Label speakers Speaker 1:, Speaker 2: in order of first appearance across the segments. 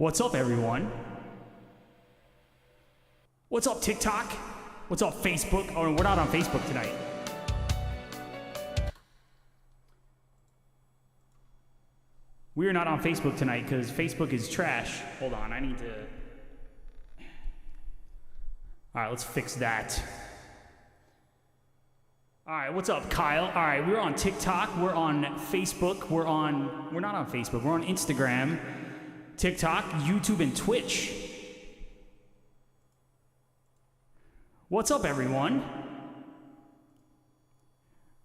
Speaker 1: What's up, everyone? What's up, TikTok? What's up, Facebook? Oh, we're not on Facebook tonight. We're not on Facebook tonight because Facebook is trash. Hold on, I need to... All right, let's fix that. All right, what's up, Kyle? All right, we're on TikTok, we're on Facebook, we're not on Facebook, we're on Instagram, TikTok, YouTube, and Twitch. What's up, everyone?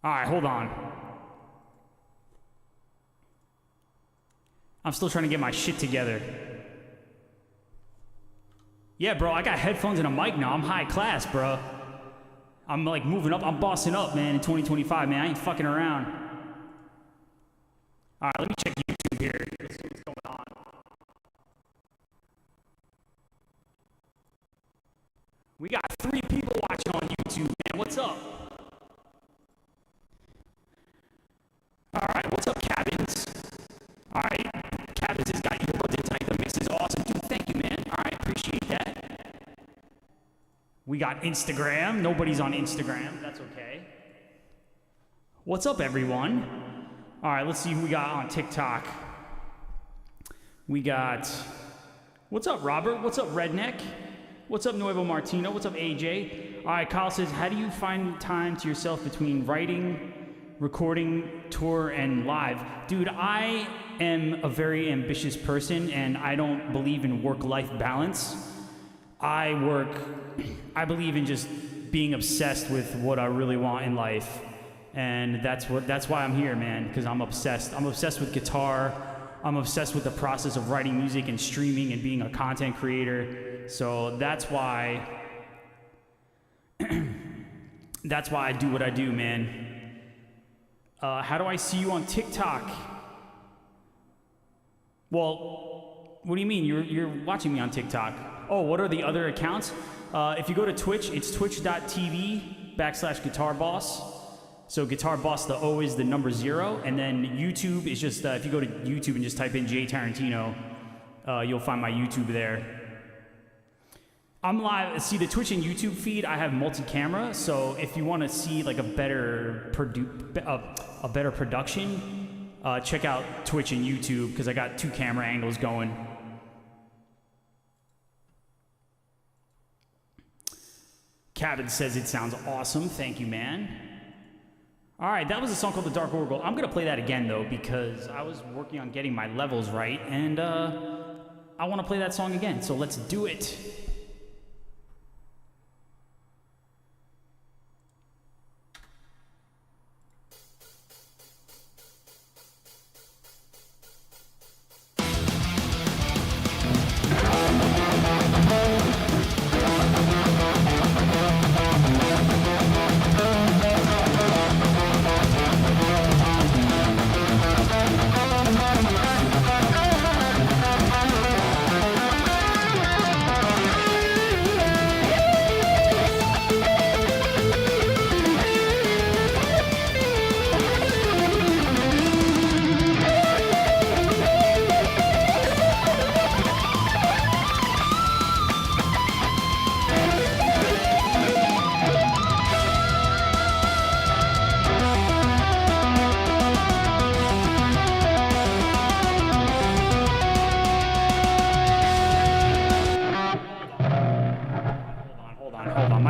Speaker 1: All right, hold on. I'm still trying to get my shit together. Yeah, bro, I got headphones and a mic now. I'm high class, bro. I'm like moving up. I'm bossing up, man, in 2025, man. I ain't fucking around. All right, let me check YouTube here. Let's see what's going on. We got 3 people watching on YouTube, man. What's up? All right, what's up, Cabins? All right, Cabins has got you hooked in tonight. The mix is awesome, dude. Thank you, man. All right, appreciate that. We got Instagram. Nobody's on Instagram. That's okay. What's up, everyone? All right, let's see who we got on TikTok. We got... What's up, Robert? What's up, Redneck? What's up, Nuevo Martino? What's up, AJ? All right, Kyle says, how do you find time to yourself between writing, recording, tour, and live? Dude, I am a very ambitious person, and I don't believe in work-life balance. I believe in just being obsessed with what I really want in life. And that's why I'm here, man, because I'm obsessed. I'm obsessed with guitar. I'm obsessed with the process of writing music and streaming and being a content creator. So that's why I do what I do, man. How do I see you on TikTok? Well, what do you mean? You're watching me on TikTok. Oh, what are the other accounts? If you go to Twitch, it's twitch.tv/guitarboss. So Guitar Boss, the O is the number 0, and then YouTube is just, if you go to YouTube and just type in Jay Tarantino, you'll find my YouTube there. I'm live. See, the Twitch and YouTube feed, I have multi-camera, so if you want to see like a better production, check out Twitch and YouTube, because I got 2 camera angles going. Cabin says it sounds awesome. Thank you, man. All right, that was a song called The Dark Oracle. I'm going to play that again, though, because I was working on getting my levels right, and I want to play that song again, so let's do it.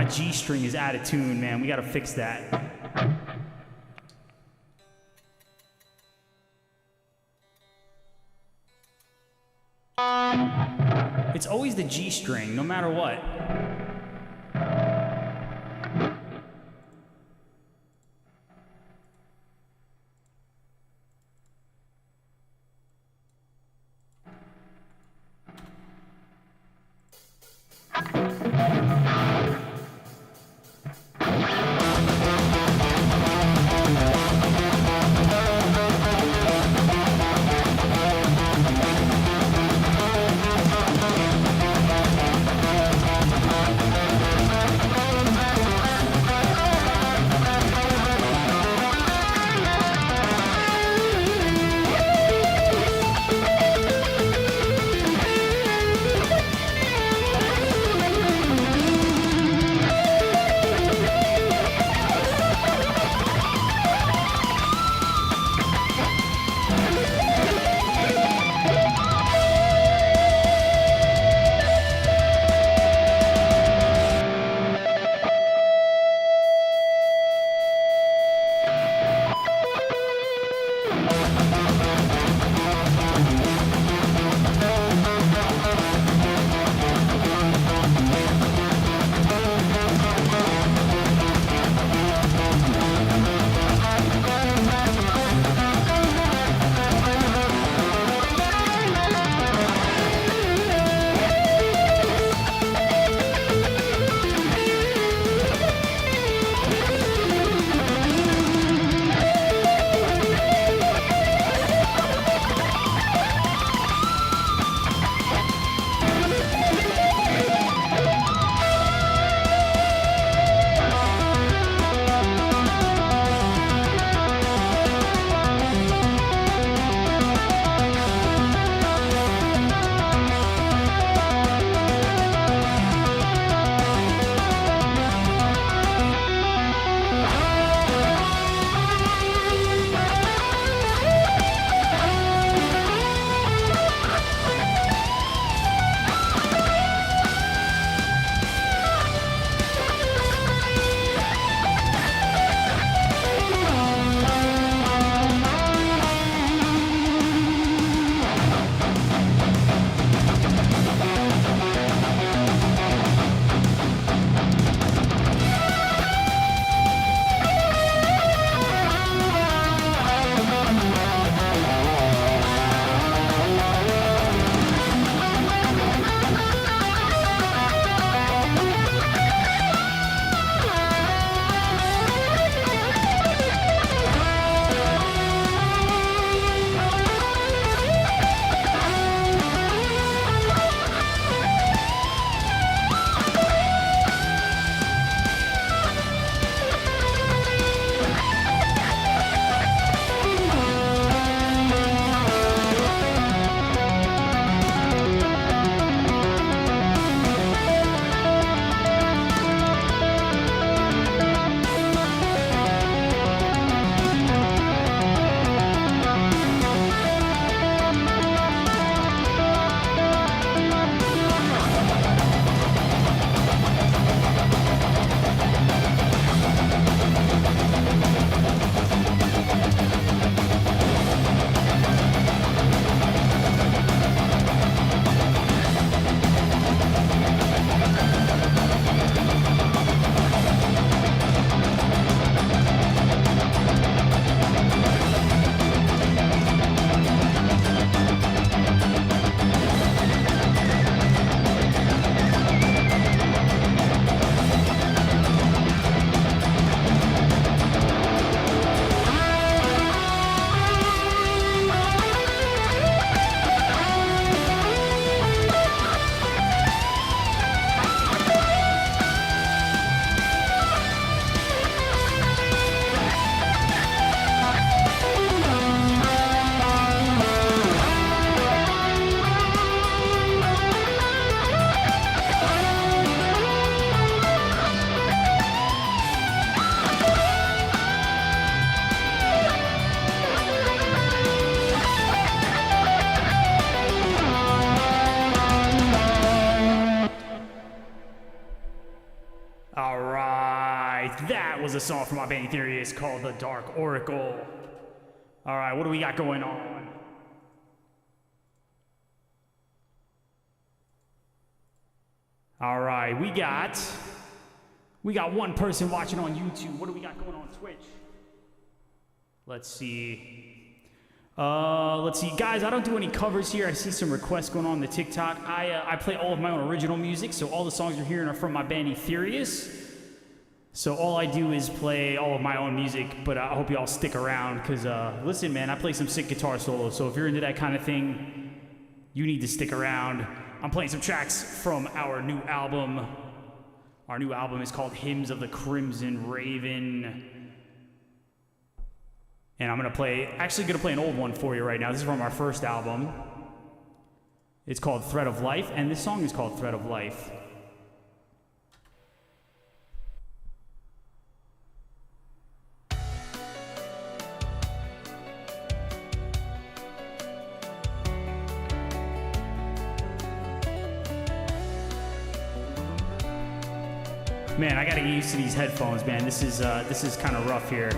Speaker 1: G-string is out of tune, man. We gotta fix that. It's always the G-string, no matter what. All right, that was a song from my band Etherius called The Dark Oracle. All right, what do we got going on? All right, we got one person watching on YouTube. What do we got going on Twitch? Let's see. Guys, I don't do any covers here. I see some requests going on the TikTok. I play all of my own original music, so all the songs you're hearing are from my band Etherius. So all I do is play all of my own music, but I hope y'all stick around, because, listen, man, I play some sick guitar solos, so if you're into that kind of thing, you need to stick around. I'm playing some tracks from our new album. Our new album is called Hymns of the Crimson Raven. And I'm actually gonna play an old one for you right now. This is from our first album. It's called Thread of Life, and this song is called Thread of Life. Man, I gotta get used to these headphones, man. This is kind of rough here.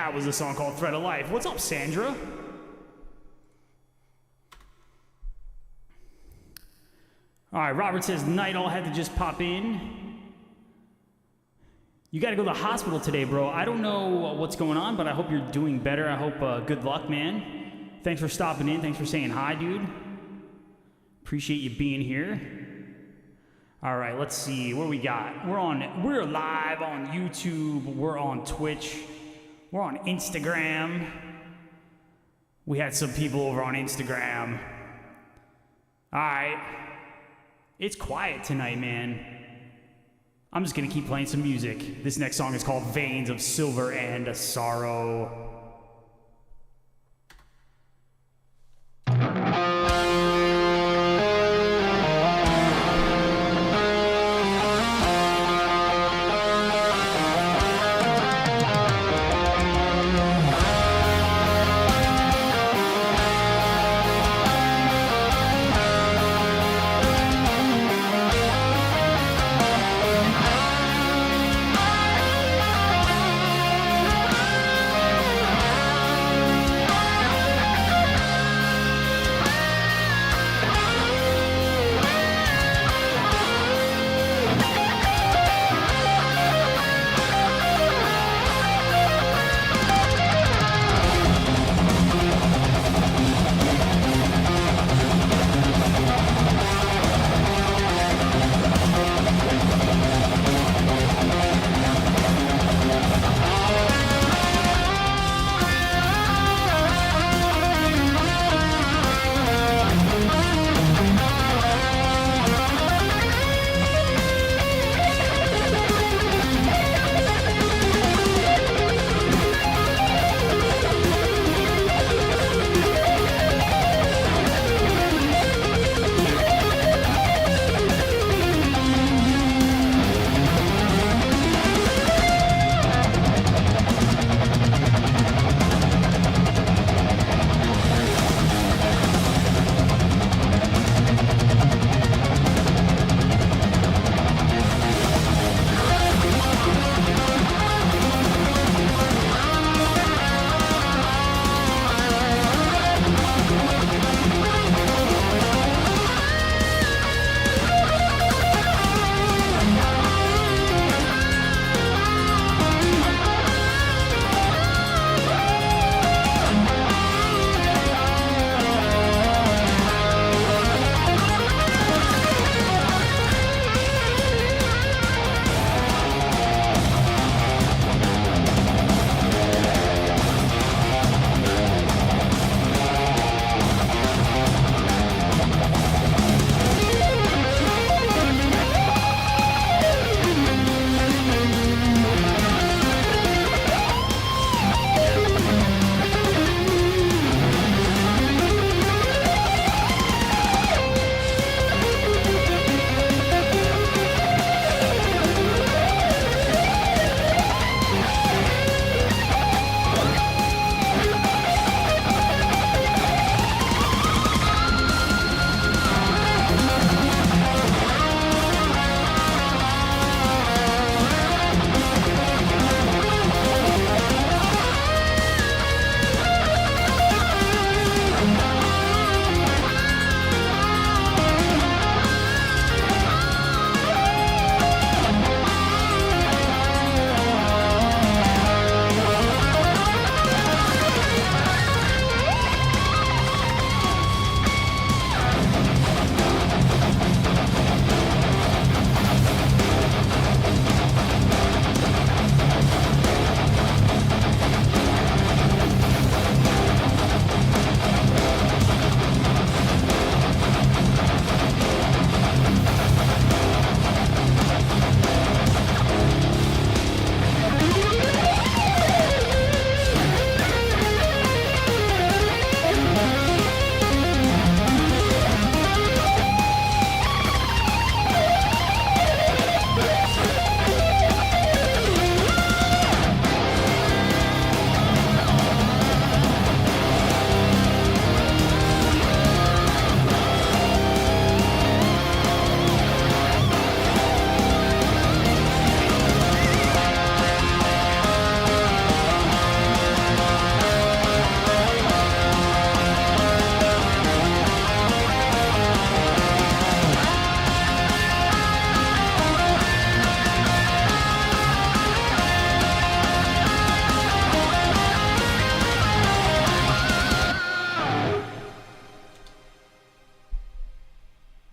Speaker 1: That was a song called Thread of Life. What's up, Sandra? All right, Robert says Night All had to just pop in. You got to go to the hospital today, bro. I don't know what's going on, but I hope you're doing better. I hope good luck, man. Thanks for stopping in. Thanks for saying hi, dude. Appreciate you being here. All right, let's see what we got. We're live on YouTube. We're on Twitch. We're on Instagram. We had some people over on Instagram. All right. It's quiet tonight, man. I'm just gonna keep playing some music. This next song is called Veins of Silver and Sorrow.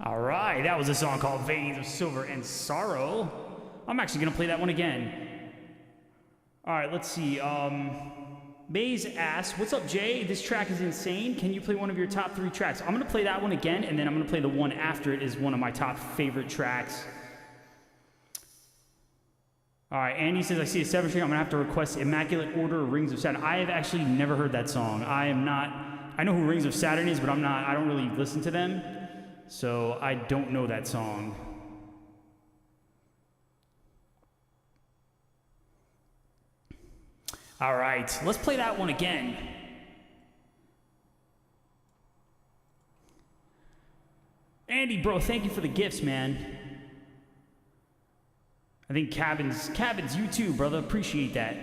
Speaker 1: All right, that was a song called Veins of Silver and Sorrow. I'm actually going to play that one again. All right, let's see. Maze asks, what's up, Jay? This track is insane. Can you play one of your top 3 tracks? I'm going to play that one again, and then I'm going to play the one after it is one of my top favorite tracks. All right, Andy says, I see a 7th string. I'm going to have to request Immaculate Order of Rings of Saturn. I have actually never heard that song. I know who Rings of Saturn is, but I don't really listen to them. So I don't know that song. All right, let's play that one again. Andy, bro, thank you for the gifts, man. I think Cabin's you too, brother. Appreciate that.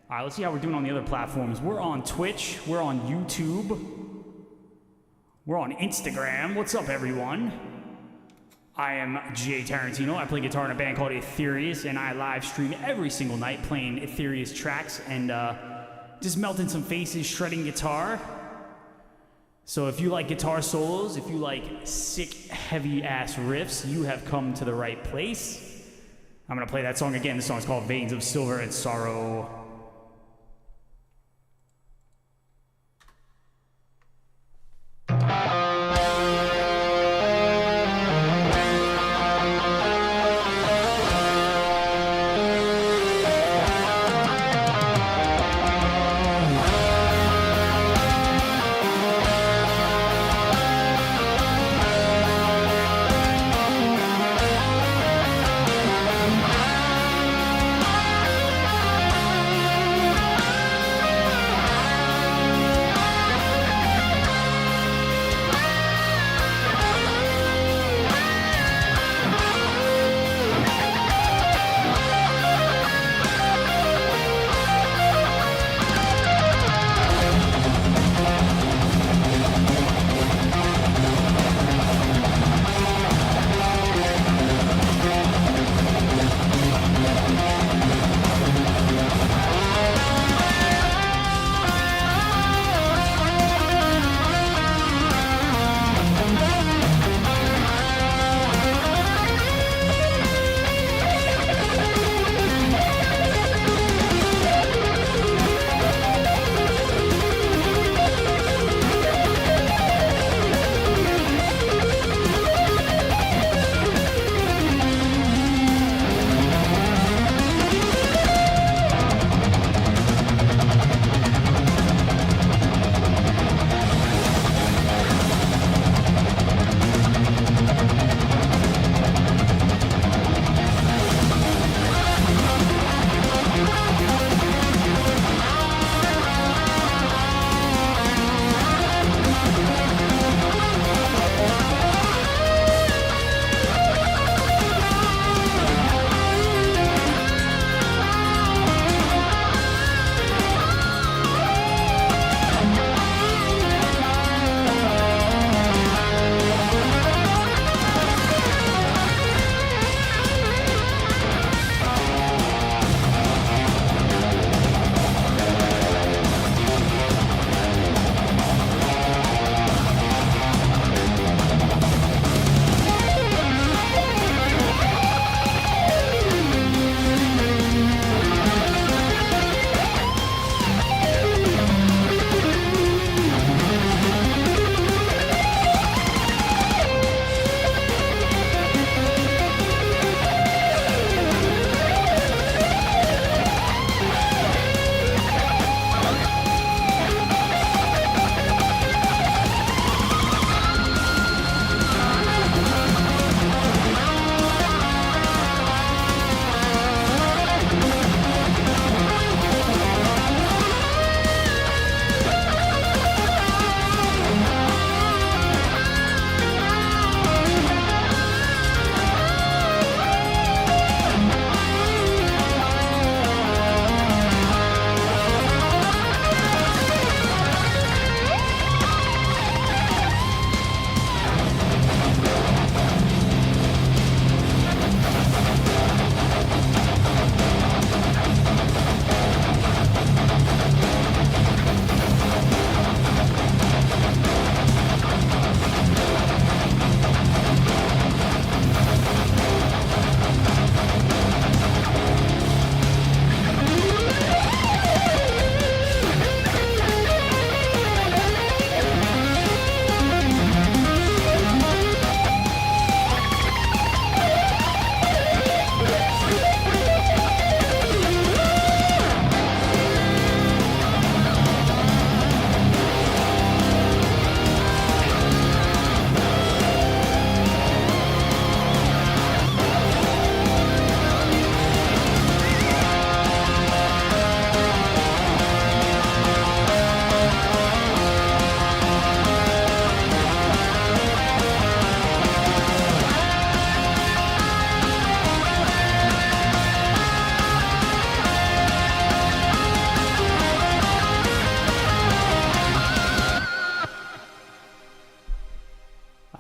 Speaker 1: All right, let's see how we're doing on the other platforms. We're on Twitch. We're on YouTube. We're on Instagram. What's up, everyone? I am Jay Tarantino. I play guitar in a band called Etherius, and I live stream every single night playing Etherius tracks and just melting some faces, shredding guitar. So if you like guitar solos, if you like sick, heavy-ass riffs, you have come to the right place. I'm going to play that song again. This song's called Veins of Silver and Sorrow.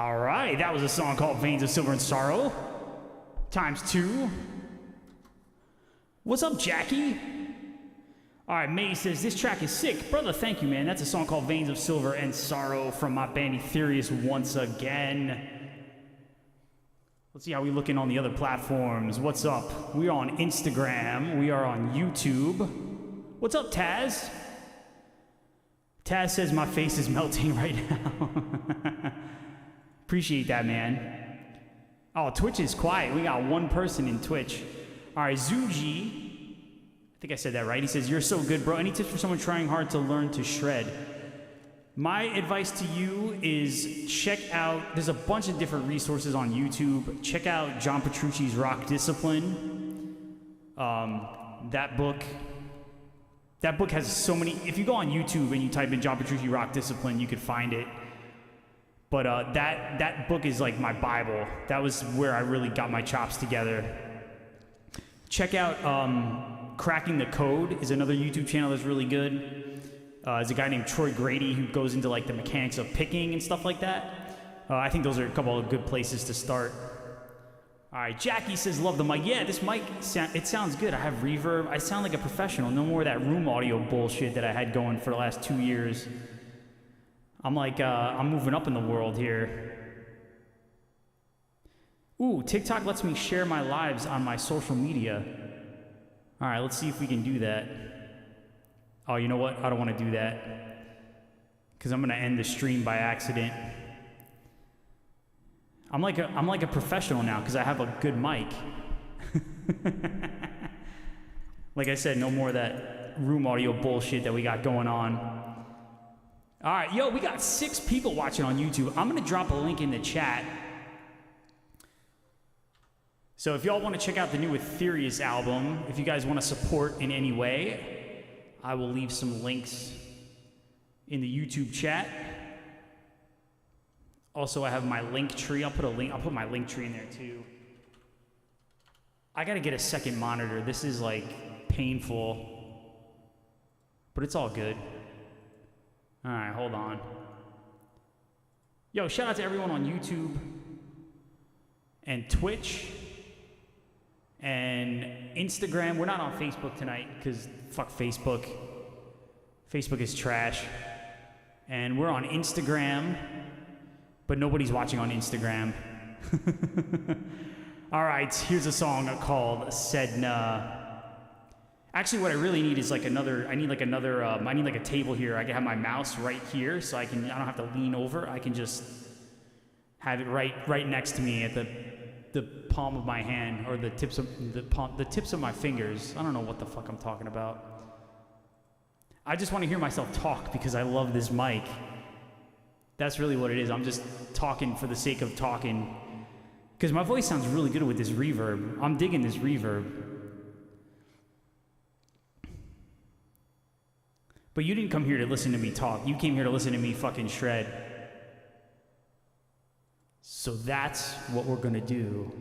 Speaker 1: All right, that was a song called Veins of Silver and Sorrow, ×2. What's up, Jackie? All right, May says, this track is sick. Brother, thank you, man. That's a song called Veins of Silver and Sorrow from my band Etherius once again. Let's see how we looking on the other platforms. What's up? We are on Instagram. We are on YouTube. What's up, Taz? Taz says my face is melting right now. Appreciate that, man. Oh, Twitch is quiet. We got one person in Twitch. All right, Zuji. I think I said that right. He says, you're so good, bro. Any tips for someone trying hard to learn to shred? My advice to you is check out, there's a bunch of different resources on YouTube. Check out John Petrucci's Rock Discipline. That book has so many, if you go on YouTube and you type in John Petrucci Rock Discipline, you could find it. But that book is like my Bible. That was where I really got my chops together. Check out Cracking the Code is another YouTube channel that's really good. There's a guy named Troy Grady who goes into like the mechanics of picking and stuff like that. I think those are a couple of good places to start. All right, Jackie says, love the mic. Yeah, this mic, it sounds good. I have reverb. I sound like a professional. No more of that room audio bullshit that I had going for the last 2 years. I'm like, I'm moving up in the world here. Ooh, TikTok lets me share my lives on my social media. All right, let's see if we can do that. Oh, you know what? I don't want to do that because I'm going to end the stream by accident. I'm like a professional now because I have a good mic. Like I said, no more of that room audio bullshit that we got going on. All right, yo, we got 6 people watching on YouTube. I'm going to drop a link in the chat. So if y'all want to check out the new Etherius album, if you guys want to support in any way, I will leave some links in the YouTube chat. Also, I have my link tree. I'll put my link tree in there too. I got to get a second monitor. This is like painful, but it's all good. All right, hold on. Yo, shout out to everyone on YouTube and Twitch and Instagram. We're not on Facebook tonight because fuck Facebook. Facebook is trash. And we're on Instagram, but nobody's watching on Instagram. All right, here's a song called Sedna. Actually, what I really need is like I need like a table here. I can have my mouse right here so I don't have to lean over. I can just have it right next to me at the palm of my hand, or the tips of my fingers. I don't know what the fuck I'm talking about. I just want to hear myself talk because I love this mic. That's really what it is. I'm just talking for the sake of talking because my voice sounds really good with this reverb. I'm digging this reverb. But you didn't come here to listen to me talk. You came here to listen to me fucking shred. So that's what we're gonna do.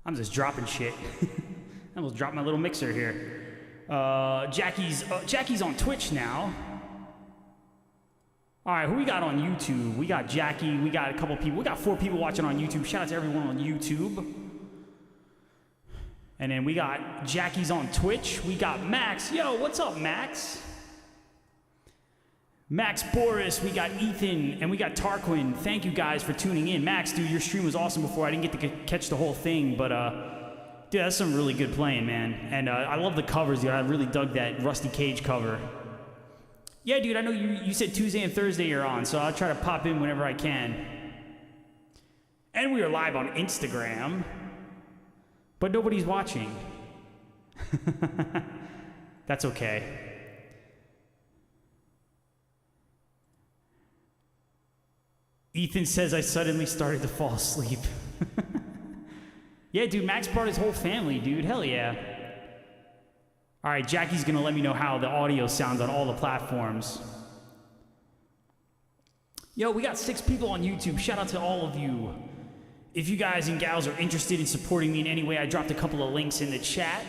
Speaker 1: I'm just dropping shit. I almost dropped my little mixer here. Jackie's on Twitch now. All right, who we got on YouTube? We got Jackie. We got a couple people. We got 4 people watching on YouTube. Shout out to everyone on YouTube. And then we got Jackie's on Twitch. We got Max. Yo, what's up, Max? Max Boris, we got Ethan, and we got Tarquin. Thank you guys for tuning in. Max, dude, your stream was awesome before. I didn't get to catch the whole thing, but dude, that's some really good playing, man. And I love the covers, dude. I really dug that Rusty Cage cover. Yeah, dude, I know you said Tuesday and Thursday you're on, so I'll try to pop in whenever I can. And we are live on Instagram, but nobody's watching. That's okay. Ethan says I suddenly started to fall asleep. Yeah, dude, Max brought his whole family, dude. Hell yeah. All right, Jackie's going to let me know how the audio sounds on all the platforms. Yo, we got 6 people on YouTube. Shout out to all of you. If you guys and gals are interested in supporting me in any way, I dropped a couple of links in the chat.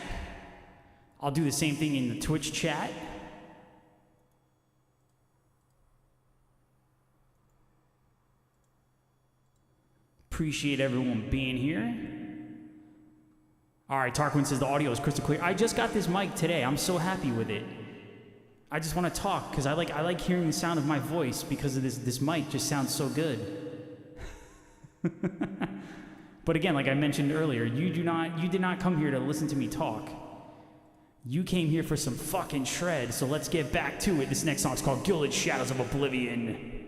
Speaker 1: I'll do the same thing in the Twitch chat. Appreciate everyone being here. All right, Tarquin says the audio is crystal clear. I just got this mic today. I'm so happy with it. I just want to talk because I like hearing the sound of my voice because of this mic just sounds so good. But again, like I mentioned earlier, you did not come here to listen to me talk. You came here for some fucking shred, so let's get back to it. This next song is called Gilded Shadows of Oblivion.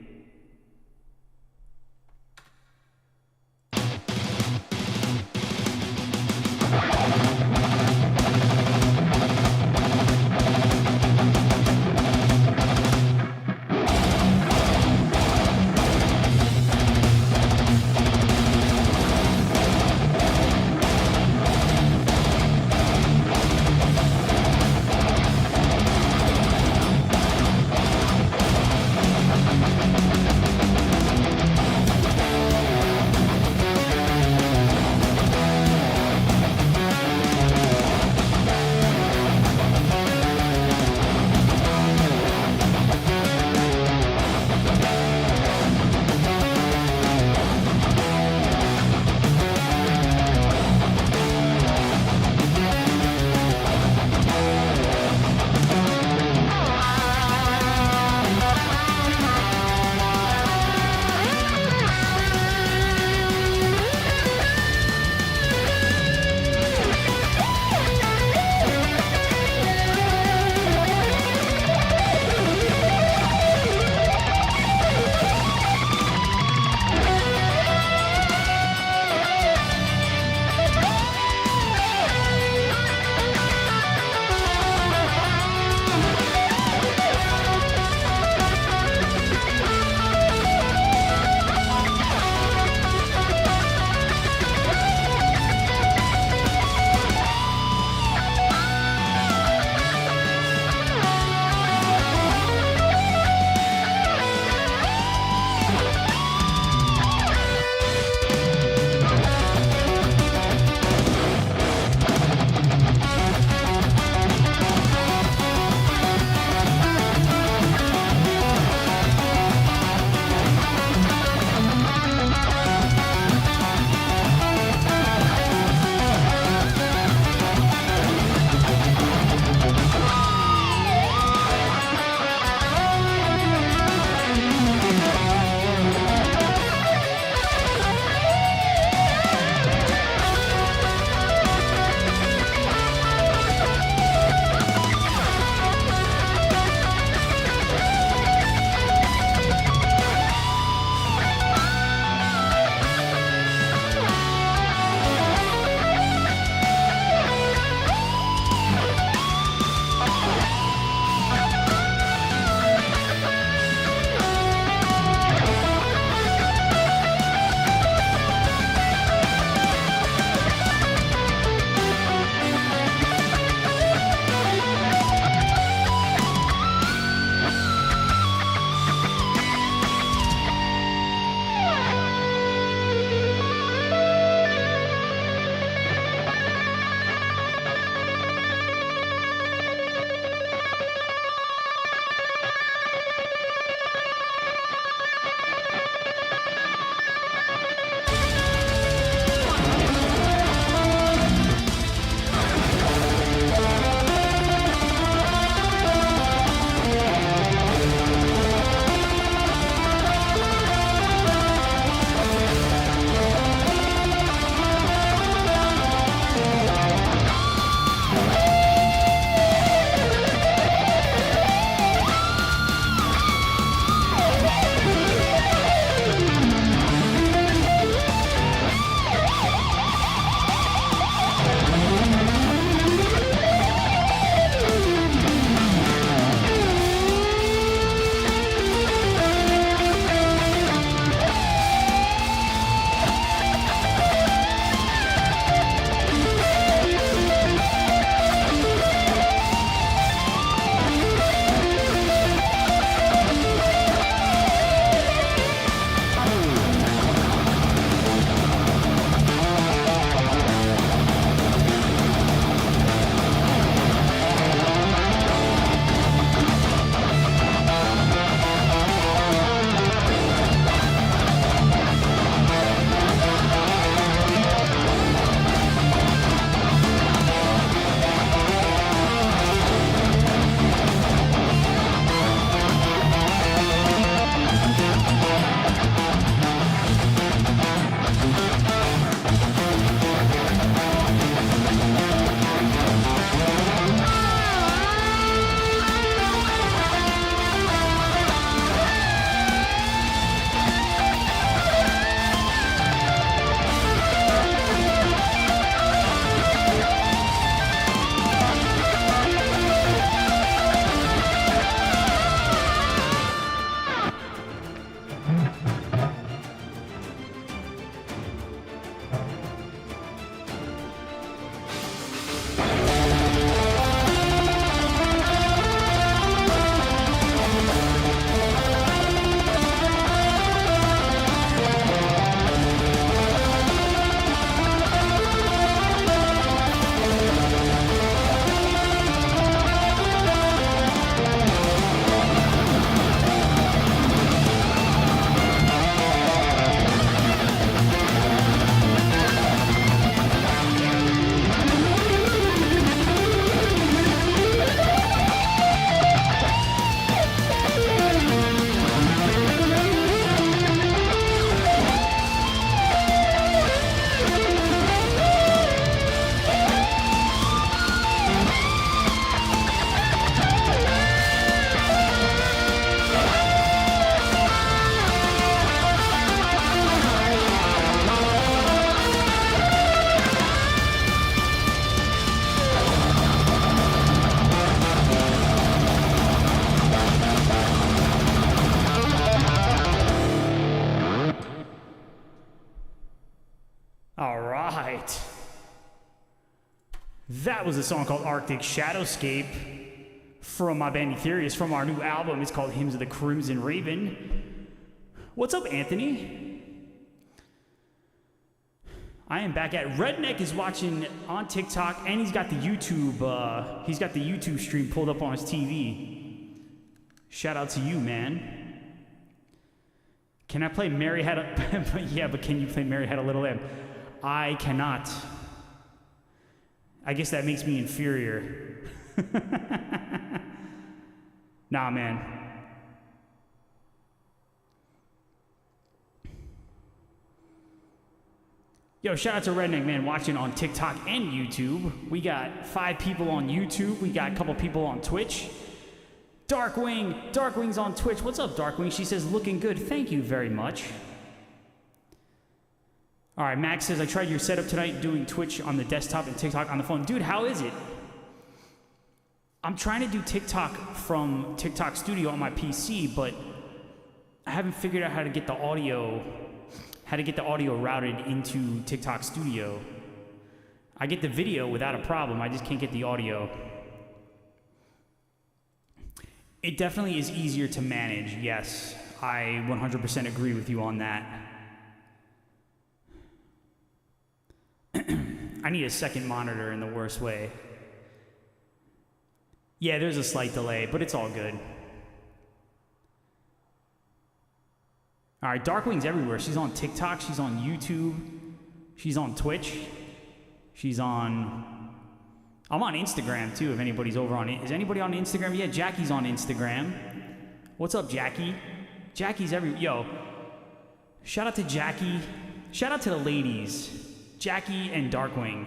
Speaker 1: That was a song called Arctic Shadowscape from my band Etherius, from our new album. It's called Hymns of the Crimson Raven. What's up, Anthony? I am back at Redneck is watching on TikTok, and he's got the YouTube stream pulled up on his TV. Shout out to you, man. Can I play Mary Had a yeah, but can you play Mary Had a Little Lamb? I cannot. I guess that makes me inferior. Nah, man. Yo, shout out to Redneck Man watching on TikTok and YouTube. We got 5 people on YouTube. We got a couple people on Twitch. Darkwing's on Twitch. What's up, Darkwing? She says, looking good. Thank you very much. All right, Max says, I tried your setup tonight doing Twitch on the desktop and TikTok on the phone. Dude, how is it? I'm trying to do TikTok from TikTok Studio on my PC, but I haven't figured out how to get the audio routed into TikTok Studio. I get the video without a problem. I just can't get the audio. It definitely is easier to manage. Yes, I 100% agree with you on that. I need a second monitor in the worst way. Yeah, there's a slight delay, but it's all good. All right, Darkwing's everywhere. She's on TikTok, she's on YouTube, she's on Twitch, I'm on Instagram too, if anybody's over on it. Is anybody on Instagram? Yeah, Jackie's on Instagram. What's up, Jackie? Jackie's everywhere. Yo, shout out to Jackie. Shout out to the ladies. Jackie and Darkwing.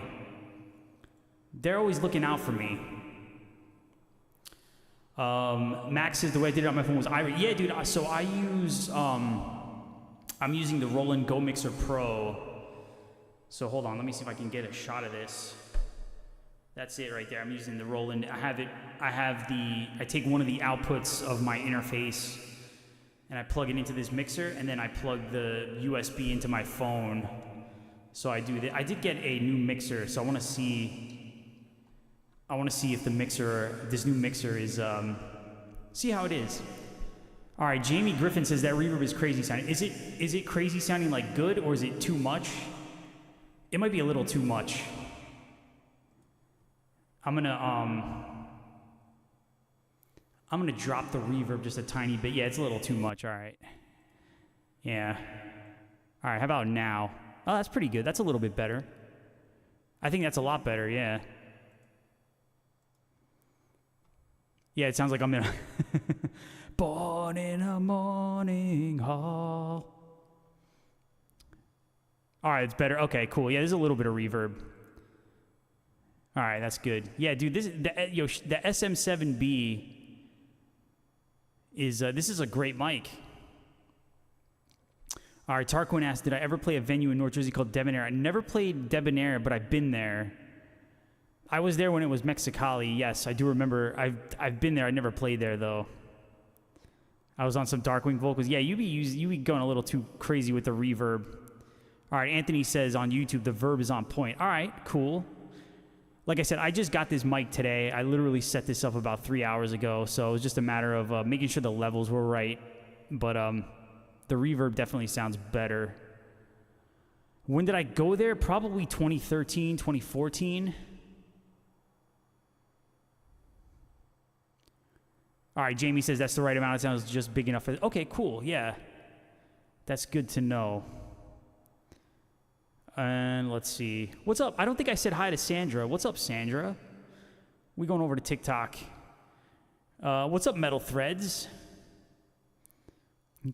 Speaker 1: They're always looking out for me. Max says the way I did it on my phone was Iris. Yeah, dude, so I use, I'm using the Roland Go Mixer Pro. So hold on, let me see if I can get a shot of this. That's it right there. I'm using the Roland. I take one of the outputs of my interface and I plug it into this mixer, and then I plug the USB into my phone. So I do that. I did get a new mixer, so I want to see if this new mixer is, see how it is. All right, Jamie Griffin says that reverb is crazy sounding. Is it crazy sounding like good, or is it too much? It might be a little too much. I'm gonna drop the reverb just a tiny bit. Yeah, it's a little too much. All right. Yeah. All right, how about now? Oh, that's pretty good. That's a little bit better. I think that's a lot better, yeah. Yeah, it sounds like I'm in a born in a morning hall. All right, it's better. Okay, cool. Yeah, there's a little bit of reverb. All right, that's good. Yeah, dude, the SM7B is this is a great mic. All right, Tarquin asked, did I ever play a venue in North Jersey called Debonair? I never played Debonair, but I've been there. I was there when it was Mexicali. Yes, I do remember. I've been there. I never played there, though. I was on some Darkwing vocals. Yeah, you be going a little too crazy with the reverb. All right, Anthony says on YouTube, the verb is on point. All right, cool. Like I said, I just got this mic today. I literally set this up about 3 hours ago, so it was just a matter of making sure the levels were right. But the reverb definitely sounds better. When did I go there? Probably 2013, 2014. All right, Jamie says that's the right amount. It sounds just big enough. Okay, cool. Yeah. That's good to know. And let's see. What's up? I don't think I said hi to Sandra. What's up, Sandra? We going over to TikTok. What's up, Metal Threads? We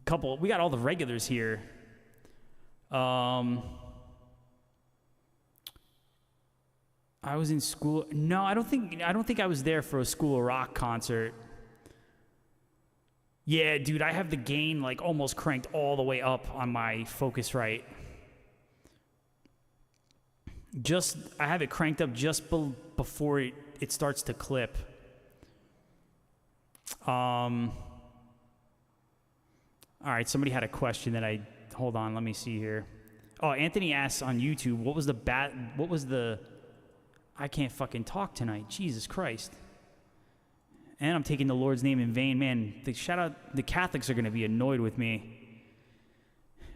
Speaker 1: got all the regulars here. I was in school. No, I don't think I was there for a School of Rock concert. Yeah, dude, I have the gain like almost cranked all the way up on my Focusrite. I have it cranked up just before it starts to clip. All right, somebody had a question that hold on, let me see here. Oh, Anthony asks on YouTube, what was the I can't fucking talk tonight. Jesus Christ. And I'm taking the Lord's name in vain. Man, the Catholics are going to be annoyed with me.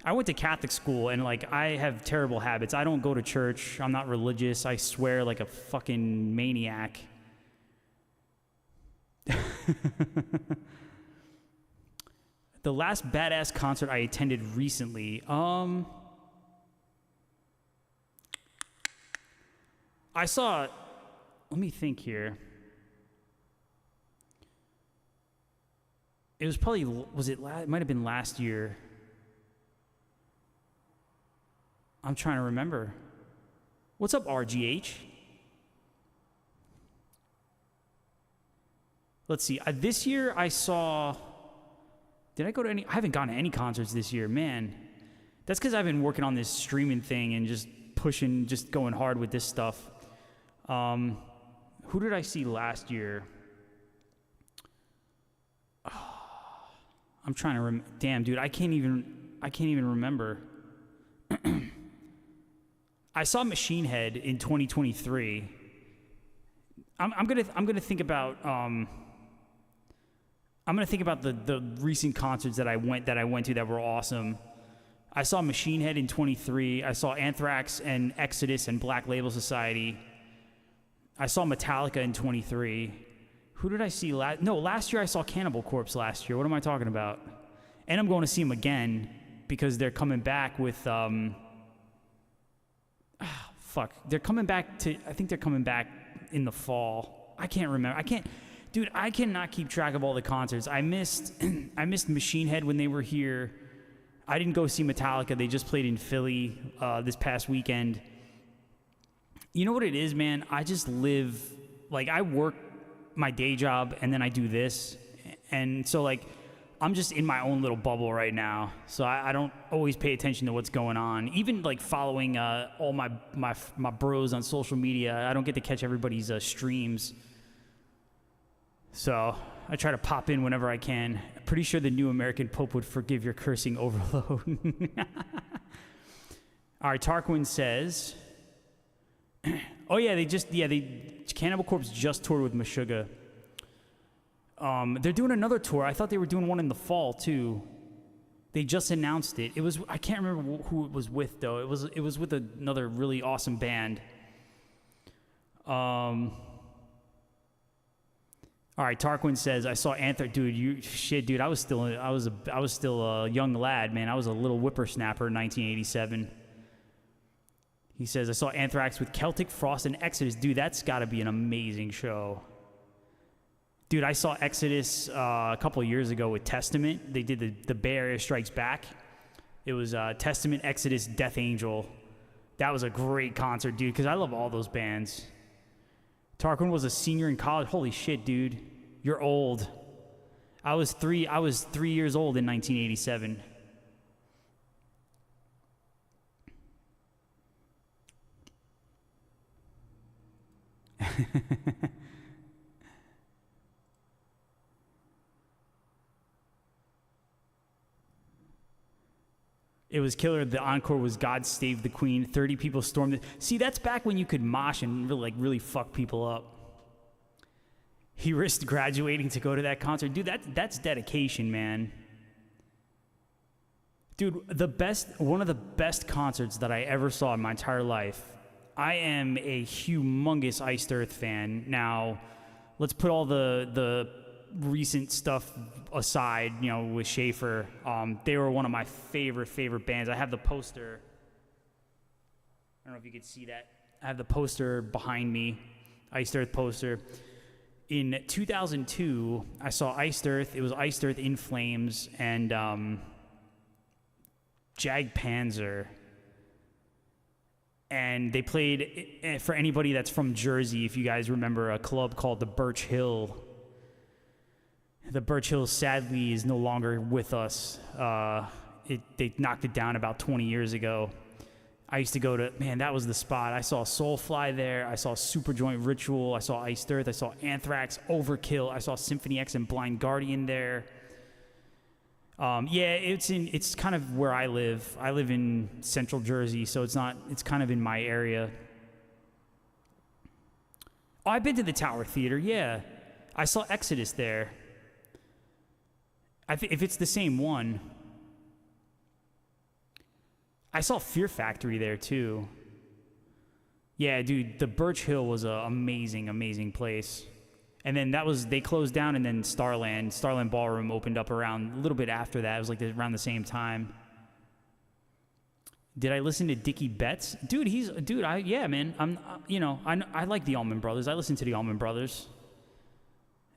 Speaker 1: I went to Catholic school, and, like, I have terrible habits. I don't go to church. I'm not religious. I swear like a fucking maniac. The last badass concert I attended recently, I saw, let me think here. It was probably, it might have been last year. I'm trying to remember. What's up, RGH? Let's see. This year I saw, did I go to any? I haven't gone to any concerts this year, man. That's because I've been working on this streaming thing and just pushing, just going hard with this stuff. Who did I see last year? I'm trying to damn, dude, I can't even remember. I saw Machine Head in 2023. I'm gonna think about the recent concerts that I went to that were awesome. I saw Machine Head in 23. I saw Anthrax and Exodus and Black Label Society. I saw Metallica in 23. Who did I see last? No, last year I saw Cannibal Corpse last year. What am I talking about? And I'm going to see them again because they're coming back with They're coming back I think they're coming back in the fall. I can't remember. Dude, I cannot keep track of all the concerts. I missed Machine Head when they were here. I didn't go see Metallica. They just played in Philly this past weekend. You know what it is, man? I just live, like, I work my day job and then I do this. And so, like, I'm just in my own little bubble right now. So I don't always pay attention to what's going on. Even, like, following all my bros on social media, I don't get to catch everybody's streams. So I try to pop in whenever I can. Pretty sure the new American Pope would forgive your cursing overload. All right, Tarquin says, oh yeah, Cannibal Corpse just toured with Meshuggah. They're doing another tour. I thought they were doing one in the fall too. They just announced it. I can't remember who it was with though. It was with another really awesome band. All right, Tarquin says, I saw Anthrax. Dude, I was still a young lad, man. I was a little whippersnapper in 1987. He says, I saw Anthrax with Celtic Frost and Exodus. Dude, that's got to be an amazing show. Dude, I saw Exodus a couple years ago with Testament. They did the Bay Area Strikes Back. It was Testament, Exodus, Death Angel. That was a great concert, dude, because I love all those bands. Tarquin was a senior in college. Holy shit, dude. You're old. I was 3 years old in 1987. It was killer. The encore was God Save the Queen. 30 people stormed it. See, that's back when you could mosh and really fuck people up. He risked graduating to go to that concert. Dude, that's dedication, man. Dude, one of the best concerts that I ever saw in my entire life. I am a humongous Iced Earth fan. Now, let's put all the recent stuff aside, with Schaefer. They were one of my favorite bands. I have the poster. I don't know if you can see that. I have the poster behind me, Iced Earth poster. In 2002, I saw Iced Earth. It was Iced Earth, In Flames, and Jag Panzer. And they played, for anybody that's from Jersey, if you guys remember, a club called the Birch Hill. The Birch Hill, sadly, is no longer with us. They knocked it down about 20 years ago. I used to go to, man, that was the spot. I saw Soulfly there. I saw Superjoint Ritual. I saw Iced Earth. I saw Anthrax, Overkill. I saw Symphony X and Blind Guardian there. Yeah, it's kind of where I live. I live in Central Jersey, so it's kind of in my area. Oh, I've been to the Tower Theater, yeah. I saw Exodus there. If it's the same one. I saw Fear Factory there, too. Yeah, dude, the Birch Hill was an amazing, amazing place. And then they closed down, and then Starland Ballroom opened up around a little bit after that. It was like around the same time. Did I listen to Dickie Betts? Dude, yeah, man. I like the Allman Brothers. I listen to the Allman Brothers.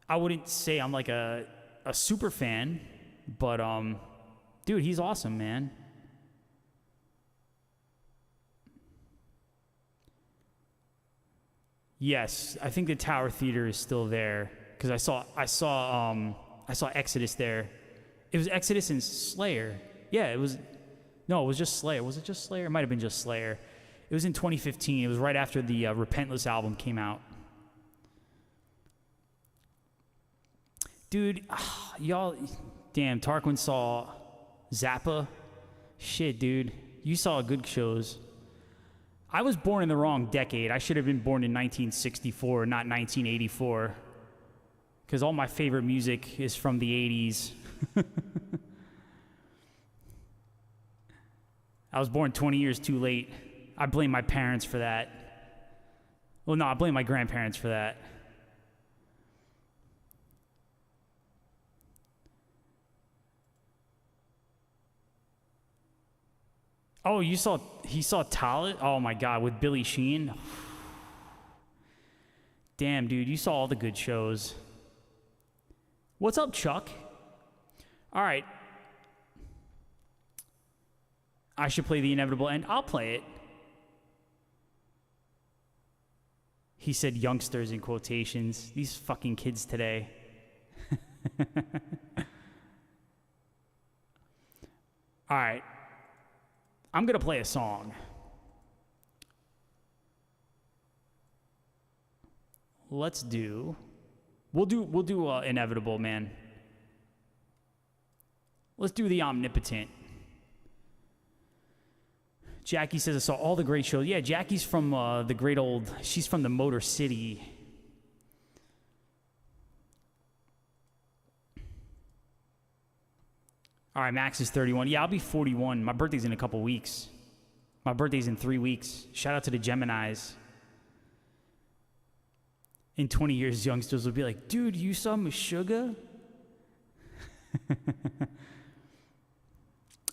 Speaker 1: I wouldn't say I'm like a super fan, but dude, he's awesome, man. Yes, I think the Tower Theater is still there because I saw Exodus there. It was Exodus and Slayer. Yeah, it was. No, it was just Slayer. Was it just Slayer? It might have been just Slayer. It was in 2015. It was right after the Repentless album came out. Dude, y'all, damn, Tarquin saw Zappa. Shit, dude, you saw good shows. I was born in the wrong decade. I should have been born in 1964, not 1984. Because all my favorite music is from the 80s. I was born 20 years too late. I blame my parents for that. Well, no, I blame my grandparents for that. Oh, he saw Talit? Oh my God, with Billy Sheehan? Damn, dude, you saw all the good shows. What's up, Chuck? All right. I should play The Inevitable End. I'll play it. He said youngsters in quotations. These fucking kids today. All right. I'm going to play a song. We'll do Inevitable, man. Let's do The Omnipotent. Jackie says, I saw all the great shows. Yeah, Jackie's from she's from the Motor City. All right, Max is 31. Yeah, I'll be 41. My birthday's in a couple weeks. My birthday's in 3 weeks. Shout out to the Geminis. In 20 years, youngsters will be like, dude, you saw Meshuggah?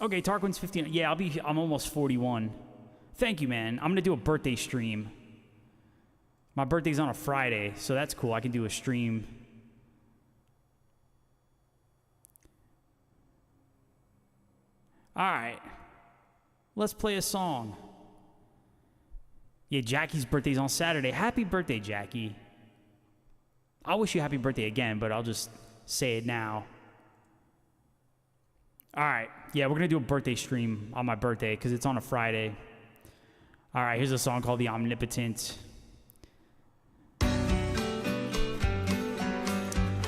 Speaker 1: Okay, Tarquin's 15. Yeah, I'm almost 41. Thank you, man. I'm going to do a birthday stream. My birthday's on a Friday, so that's cool. I can do a stream. All right. Let's play a song. Yeah, Jackie's birthday's on Saturday. Happy birthday, Jackie. I'll wish you happy birthday again, but I'll just say it now. All right. Yeah, we're going to do a birthday stream on my birthday because it's on a Friday. All right, here's a song called The Omnipotent.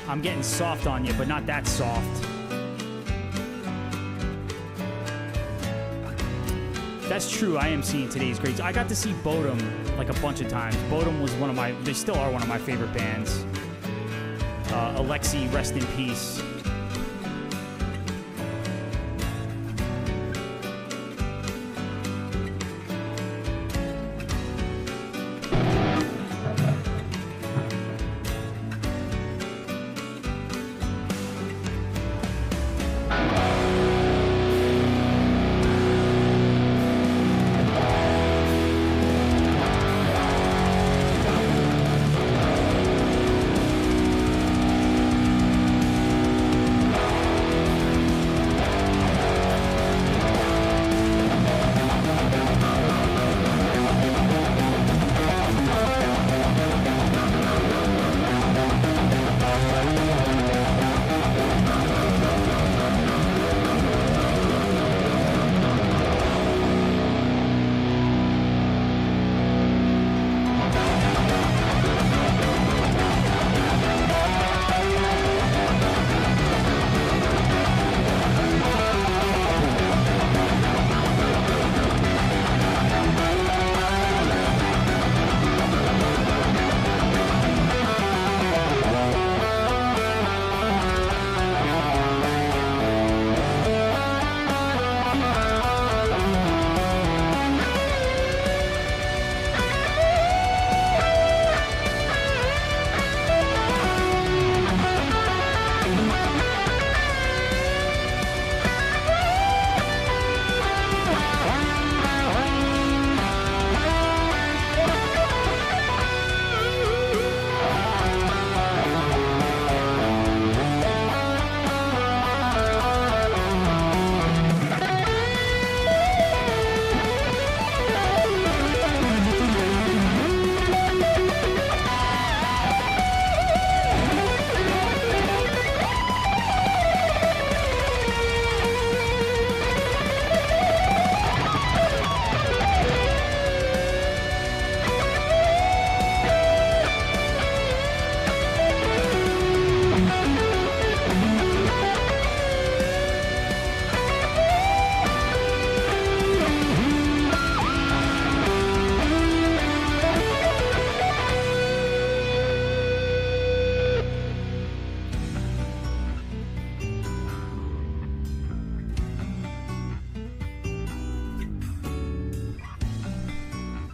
Speaker 1: I'm getting soft on you, but not that soft. That's true, I am seeing today's greats. I got to see Bodum like a bunch of times. Bodum was they still are one of my favorite bands. Alexi, rest in peace.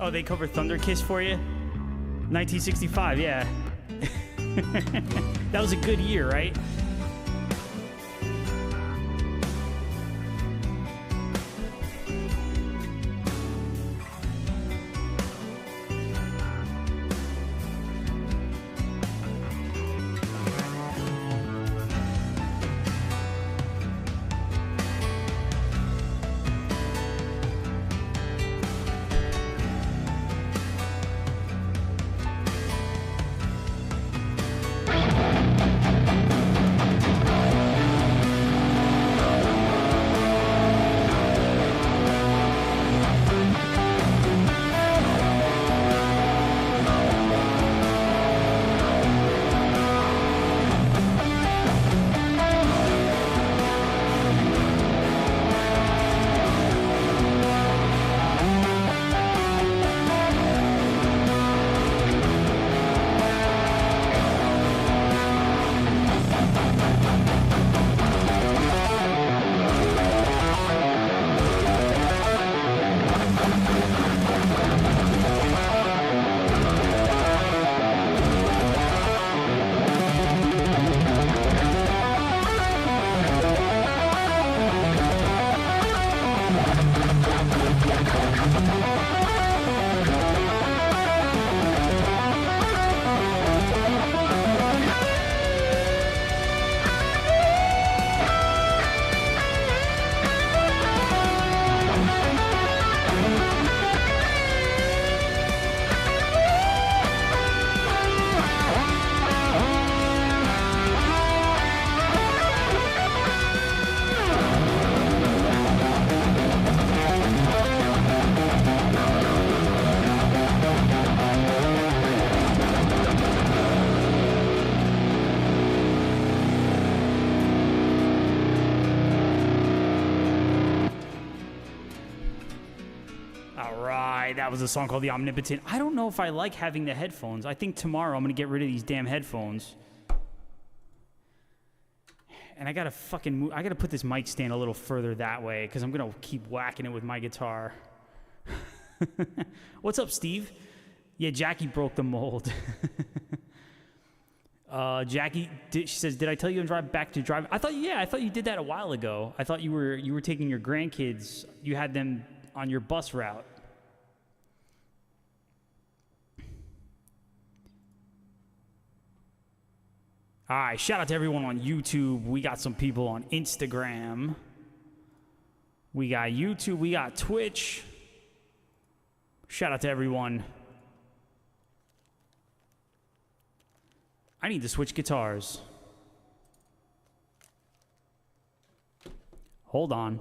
Speaker 1: Oh, they covered Thunder Kiss for you? 1965, yeah. That was a good year, right? That was a song called The Omnipotent. I don't know if I like having the headphones. I think tomorrow I'm going to get rid of these damn headphones. And I got to fucking move. I got to put this mic stand a little further that way because I'm going to keep whacking it with my guitar. What's up, Steve? Yeah, Jackie broke the mold. Jackie, she says, did I tell you to drive back to drive? I thought you did that a while ago. I thought you were taking your grandkids. You had them on your bus route. All right, shout out to everyone on YouTube. We got some people on Instagram. We got YouTube. We got Twitch. Shout out to everyone. I need to switch guitars. Hold on.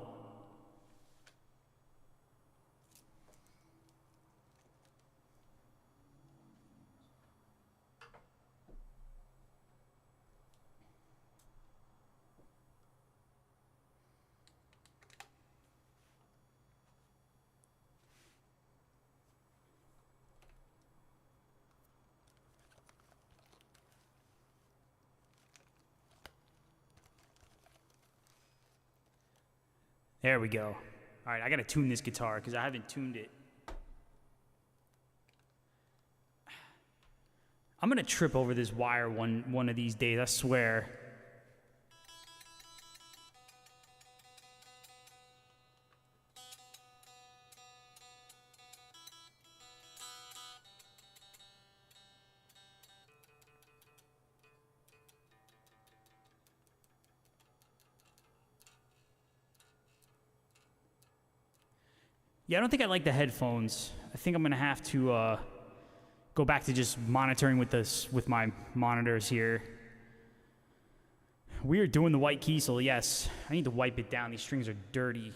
Speaker 1: There we go. All right, I got to tune this guitar because I haven't tuned it. I'm going to trip over this wire one of these days, I swear. Yeah, I don't think I like the headphones. I think I'm gonna have to go back to just monitoring with my monitors here. We are doing the white Kiesel, yes. I need to wipe it down. These strings are dirty.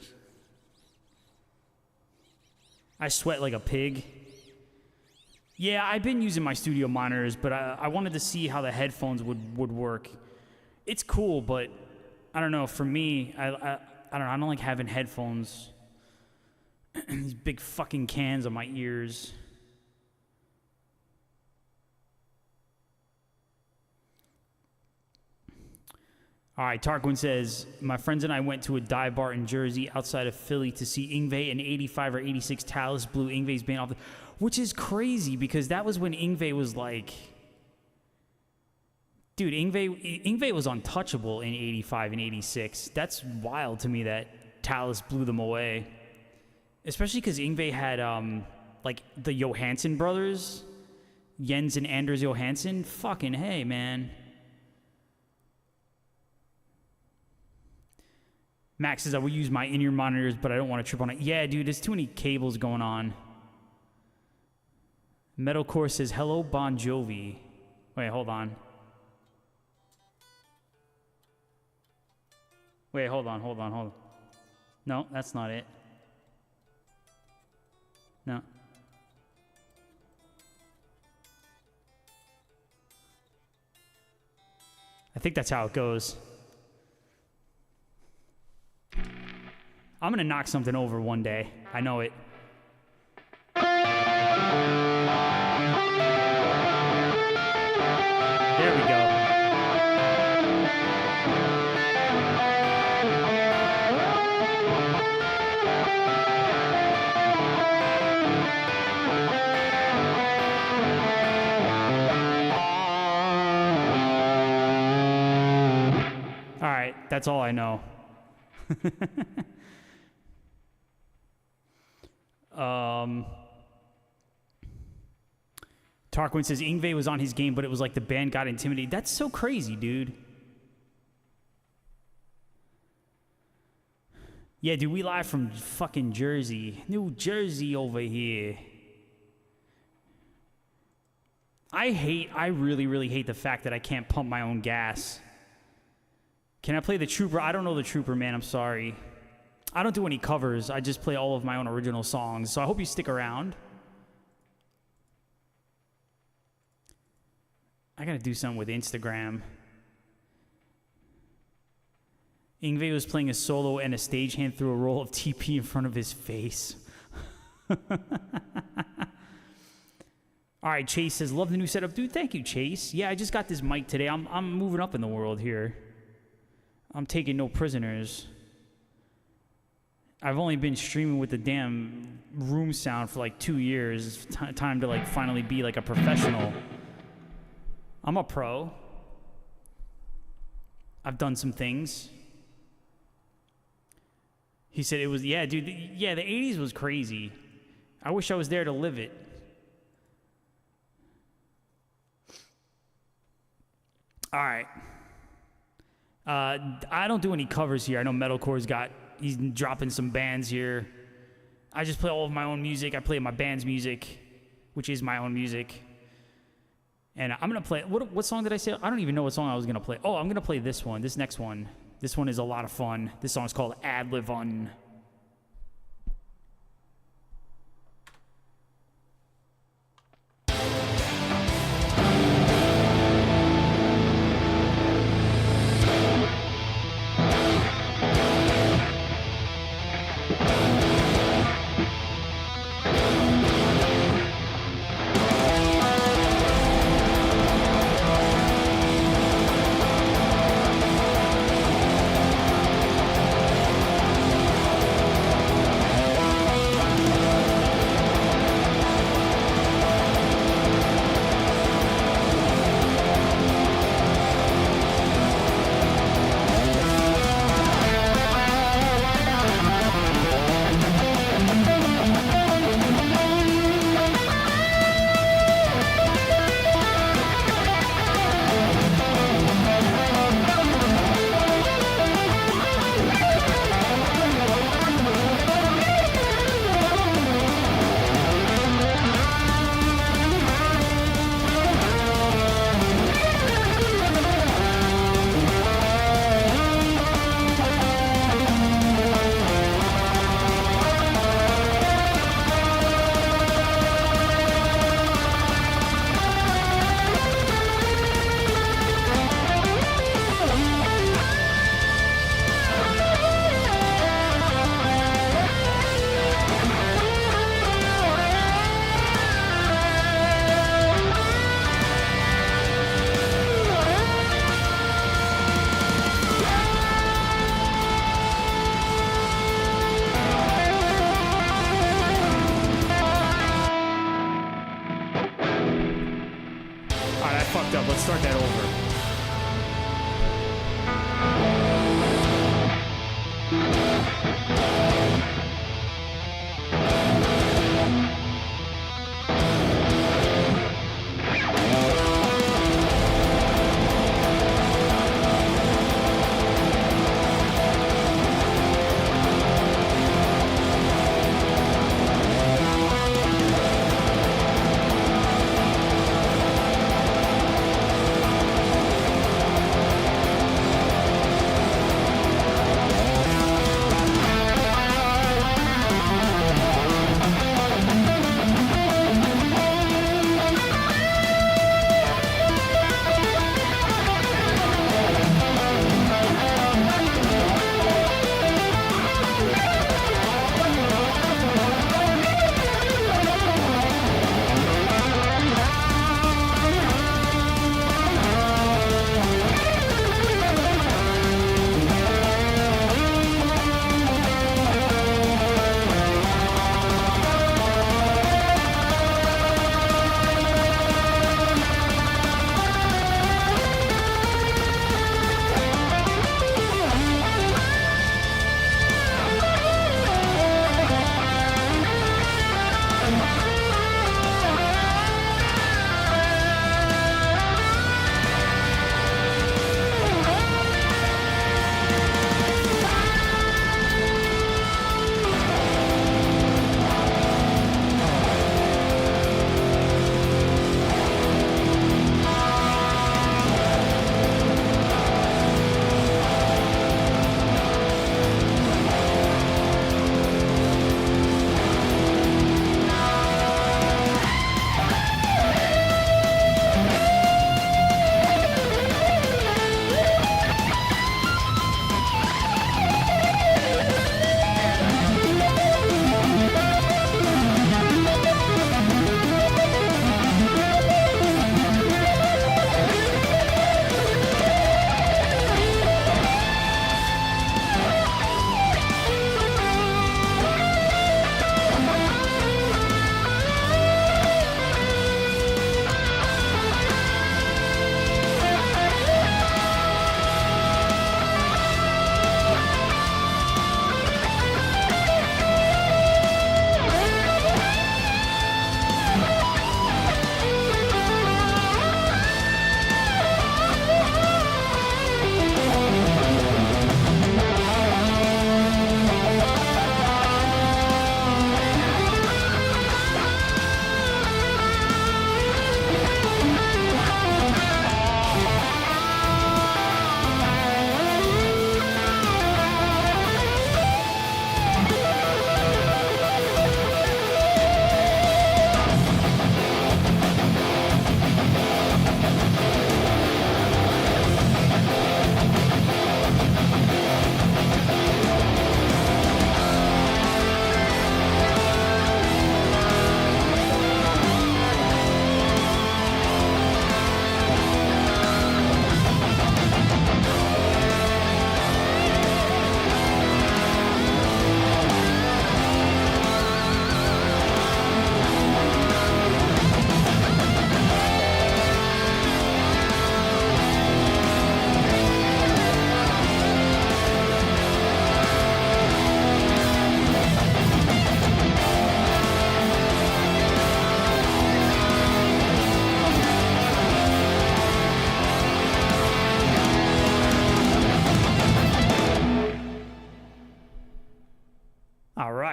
Speaker 1: I sweat like a pig. Yeah, I've been using my studio monitors, but I wanted to see how the headphones would work. It's cool, but I don't know. For me, I don't know. I don't like having headphones. These big fucking cans on my ears. All right, Tarquin says, my friends and I went to a dive bar in Jersey outside of Philly to see Yngwie, an 85 or 86 Talus blew Yngwie's band off. which is crazy because that was when Yngwie was like, dude, Yngwie was untouchable in 85 and 86. That's wild to me that Talus blew them away. Especially because Yngwie had, like, the Johansson brothers, Jens and Anders Johansson. Fucking hey, man. Max says, I will use my in-ear monitors, but I don't want to trip on it. Yeah, dude, there's too many cables going on. Metalcore says, hello, Bon Jovi. Wait, hold on. Wait, hold on. No, that's not it. No. I think that's how it goes. I'm gonna knock something over one day. I know it. There we go. All right, that's all I know. Tarquin says Yngwie was on his game, but it was like the band got intimidated. That's so crazy, dude. Yeah, dude, we live from fucking Jersey. New Jersey over here. I really, really hate the fact that I can't pump my own gas. Can I play the Trooper? I don't know the Trooper, man. I'm sorry. I don't do any covers. I just play all of my own original songs. So I hope you stick around. I gotta do something with Instagram. Yngwie was playing a solo and a stagehand threw a roll of TP in front of his face. All right, Chase says, love the new setup. Dude, thank you, Chase. Yeah, I just got this mic today. I'm moving up in the world here. I'm taking no prisoners. I've only been streaming with the damn room sound for like 2 years. It's time to like finally be like a professional. I'm a pro. I've done some things. He said it was, yeah, dude, yeah, the 80s was crazy. I wish I was there to live it. All right. I don't do any covers here. I know Metalcore's he's dropping some bands here. I just play all of my own music. I play my band's music, which is my own music. And I'm going to play, what song did I say? I don't even know what song I was going to play. Oh, I'm going to play this one, this next one. This one is a lot of fun. This song is called Ad Livun. start that over.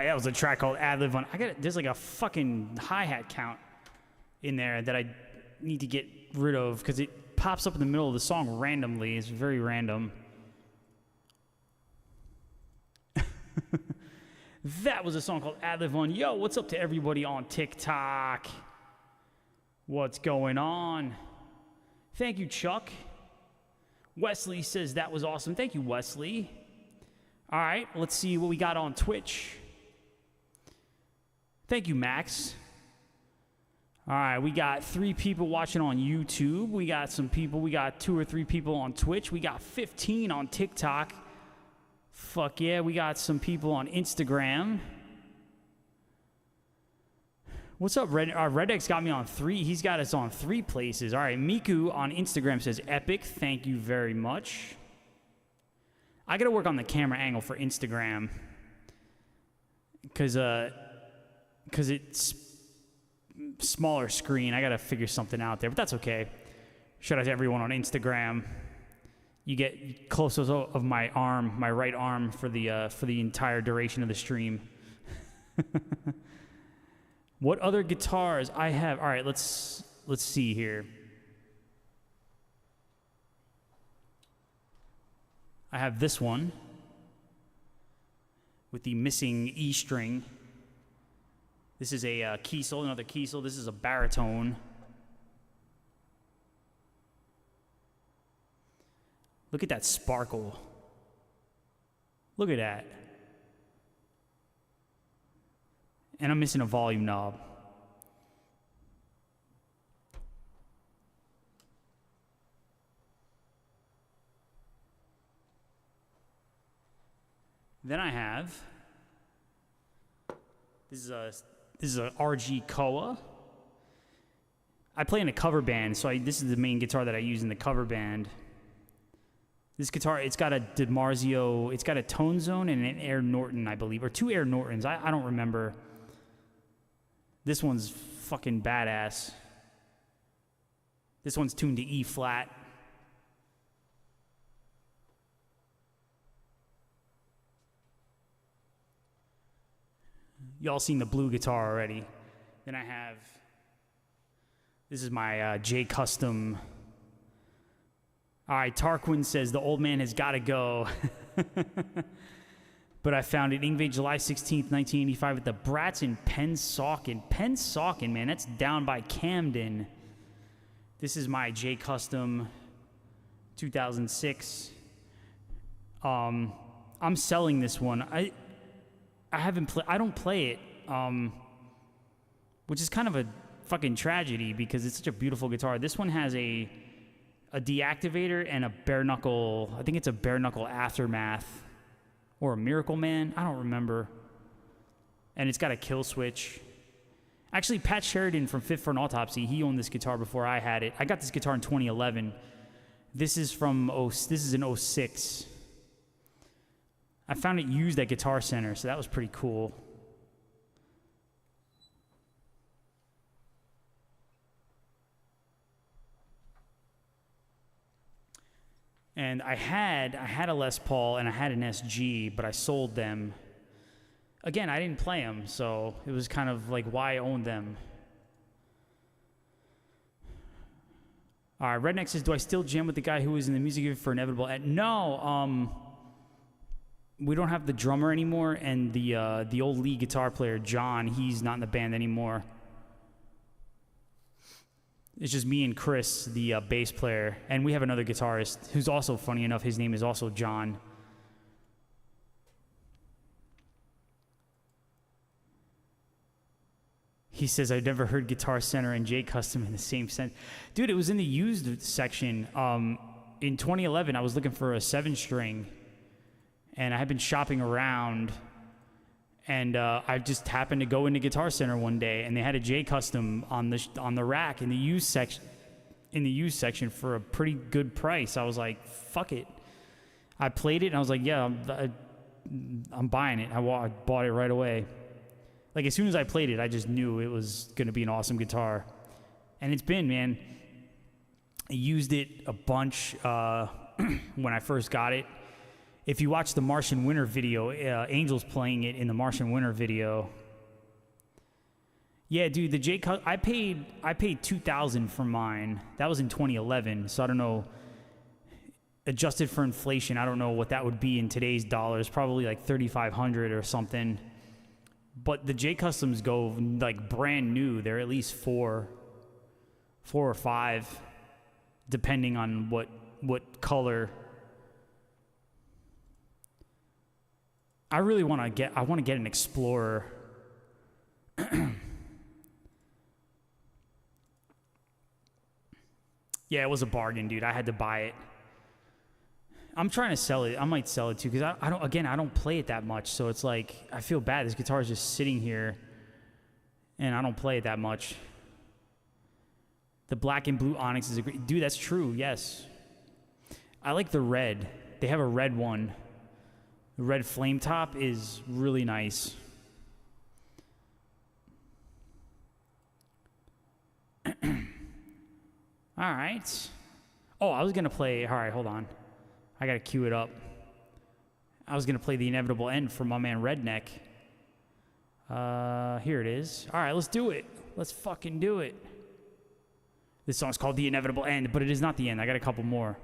Speaker 1: That was a track called Ad Lib on. There's like a fucking hi-hat count in there that I need to get rid of because it pops up in the middle of the song randomly. It's very random. That was a song called Ad Lib on. Yo, what's up to everybody on TikTok? What's going on? Thank you, Chuck. Wesley says that was awesome. Thank you, Wesley. All right, let's see what we got on Twitch. Thank you, Max. All right, we got 3 people watching on YouTube. We got 2 or 3 people on Twitch. We got 15 on TikTok. Fuck yeah, we got some people on Instagram. What's up, Red? Redx got me on 3. He's got us on 3 places. All right, Miku on Instagram says epic. Thank you very much. I got to work on the camera angle for Instagram because it's smaller screen. I got to figure something out there, but that's okay. Shout out to everyone on Instagram. You get close-ups of my arm, my right arm, for the entire duration of the stream. What other guitars I have? All right, let's see here. I have this one with the missing E string. This is a Kiesel, another Kiesel. This is a baritone. Look at that sparkle. Look at that. And I'm missing a volume knob. Then I have, this is a RG Koa. I play in a cover band, so this is the main guitar that I use in the cover band. This guitar, it's got a DiMarzio, it's got a Tone Zone and an Air Norton, I believe, or 2 Air Nortons. I don't remember. This one's fucking badass. This one's tuned to E flat. Y'all seen the blue guitar already. Then I have, this is my J Custom. All right, Tarquin says the old man has got to go. But I found it Ingve July 16th, 1985 at the Brats in Pennsauken. Pennsauken, man, that's down by Camden. This is my J Custom 2006. I'm selling this one. I don't play it, which is kind of a fucking tragedy because it's such a beautiful guitar. This one has a deactivator and a bare knuckle, I think it's a bare knuckle Aftermath or a Miracle Man, I don't remember. And it's got a kill switch. Actually, Pat Sheridan from Fit for an Autopsy, he owned this guitar before I had it. I got this guitar in 2011. This is an 06. I found it used at Guitar Center, so that was pretty cool. And I had a Les Paul and I had an SG, but I sold them. Again, I didn't play them, so it was kind of like why I owned them. All right, Redneck says, do I still jam with the guy who was in the music video for Inevitable? No, we don't have the drummer anymore, and the old lead guitar player, John, he's not in the band anymore. It's just me and Chris, the bass player, and we have another guitarist who's also, funny enough, his name is also John. He says, I've never heard Guitar Center and J Custom in the same sense. Dude, it was in the used section. In 2011, I was looking for a 7-string, and I had been shopping around, and I just happened to go into Guitar Center one day, and they had a J Custom on the rack in the used section for a pretty good price. I was like, fuck it. I played it, and I was like, yeah, I'm buying it. I bought it right away. Like, as soon as I played it, I just knew it was going to be an awesome guitar. And it's been, man. I used it a bunch when I first got it. If you watch the Martian Winter video, Angel's playing it in the Martian Winter video. Yeah, dude, the I paid $2,000 for mine. That was in 2011, so I don't know. Adjusted for inflation, I don't know what that would be in today's dollars. Probably like $3,500 or something. But the J Customs go like brand new. They're at least four or five, depending on what color. I really want to get. I want to get an Explorer. Yeah, it was a bargain, dude. I had to buy it. I'm trying to sell it. I might sell it too because I don't play it that much. So it's like I feel bad. This guitar is just sitting here, And I don't play it that much. The black and blue Onyx is a great... Dude, that's true, yes. I like the red. They have a red one. The red flame top is really nice. All right. Oh, I was going to play... All right, hold on. I got to cue it up. I was going to play The Inevitable End for my man Redneck. Here it is. All right, let's do it. Let's fucking do it. This song's called The Inevitable End, but it is not the end. I got a couple more.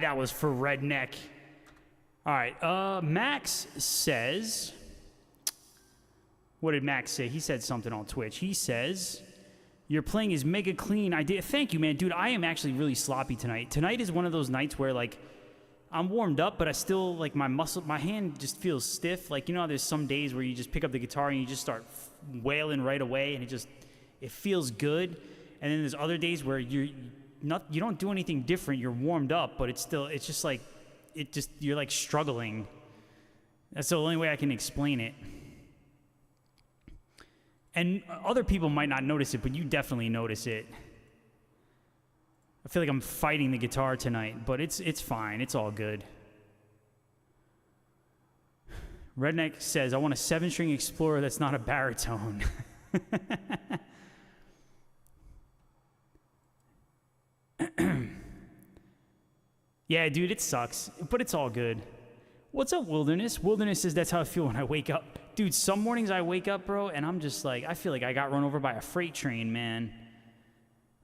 Speaker 1: That was for Redneck. All right, Max says, what did Max say? He said something on Twitch. He says, Your playing is mega clean. I did. Thank you, man. Dude, I am actually really sloppy tonight. Tonight is one of those nights where, like, I'm warmed up, but I still, like, my hand just feels stiff. Like, you know how there's some days where you just pick up the guitar and you just start wailing right away, and it feels good. And then there's other days where you don't do anything different. You're warmed up, but it's just like, you're like struggling. That's the only way I can explain it. And other people might not notice it, but you definitely notice it. I feel like I'm fighting the guitar tonight, but it's fine. It's all good. Redneck says, I want a 7-string Explorer that's not a baritone. Yeah, dude, it sucks, but it's all good. What's up, Wilderness? Wilderness says that's how I feel when I wake up. Dude, some mornings I wake up, bro, and I'm just like, I feel like I got run over by a freight train, man.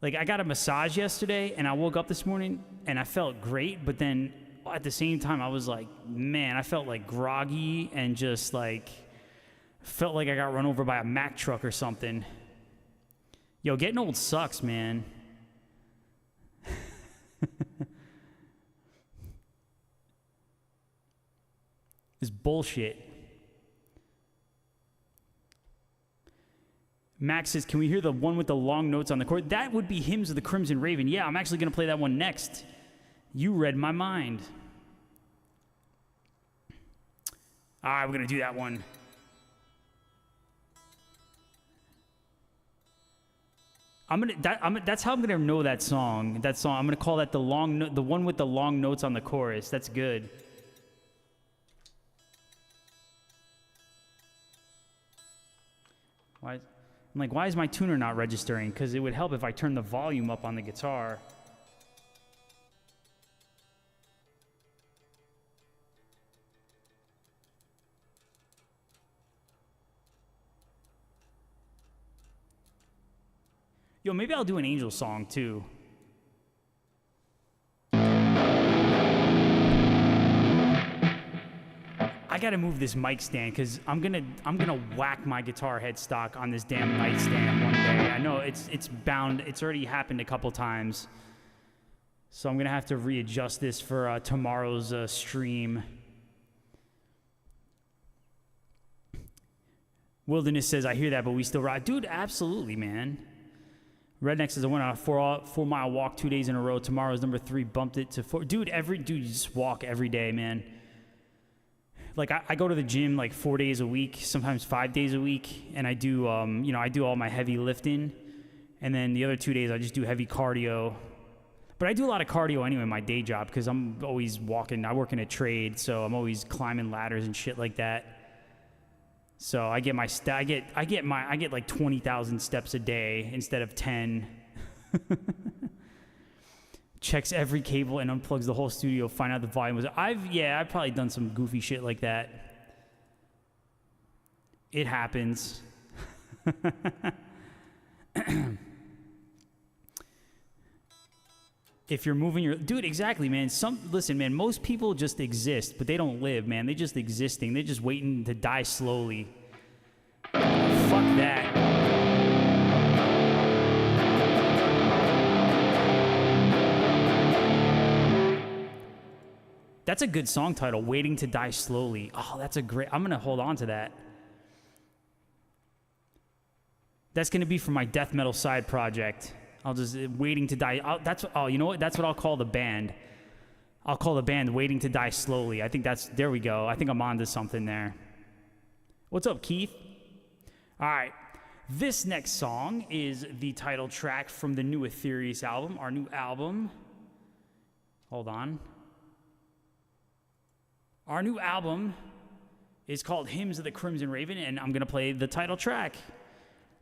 Speaker 1: Like, I got a massage yesterday, and I woke up this morning, and I felt great, but then at the same time, I was like, man, I felt like groggy and just like, felt like I got run over by a Mack truck or something. Yo, getting old sucks, man. It's bullshit. Max says, can we hear the one with the long notes on the chord? That would be Hymns of the Crimson Raven. Yeah, I'm actually going to play that one next. You read my mind. All right, we're going to do that one. That's how I'm going to know that song. I'm going to call that the one with the long notes on the chorus. That's good. Why is my tuner not registering? Because it would help if I turn the volume up on the guitar. Yo, maybe I'll do an Angel song too. I gotta move this mic stand because I'm gonna whack my guitar headstock on this damn nightstand one day. I know it's bound. It's already happened a couple times, so I'm gonna have to readjust this for tomorrow's stream. Wilderness says, I hear that, but we still ride. Dude, absolutely, man. Redneck says, I went on a 4-mile walk 2 days in a row. Tomorrow's number 3, bumped it to 4. Dude, you just walk every day, man. Like, I go to the gym like 4 days a week, sometimes 5 days a week, and I do, I do all my heavy lifting, and then the other 2 days I just do heavy cardio. But I do a lot of cardio anyway in my day job because I'm always walking. I work in a trade, so I'm always climbing ladders and shit like that. So I get like 20,000 steps a day instead of 10. Checks every cable and unplugs the whole studio, find out the volume was. I've probably done some goofy shit like that. It happens. If you're moving your dude, exactly, man. Listen, man, most people just exist, but they don't live, man. They're just existing. They're just waiting to die slowly. Fuck that. That's a good song title, Waiting to Die Slowly. Oh, that's a great... I'm going to hold on to that. That's going to be for my death metal side project. I'll just... Waiting to Die... you know what? That's what I'll call the band. I'll call the band Waiting to Die Slowly. I think that's... There we go. I think I'm onto something there. What's up, Keith? All right. This next song is the title track from the new Etherius album. Our new album... Hold on. Our new album is called Hymns of the Crimson Raven, and I'm going to play the title track.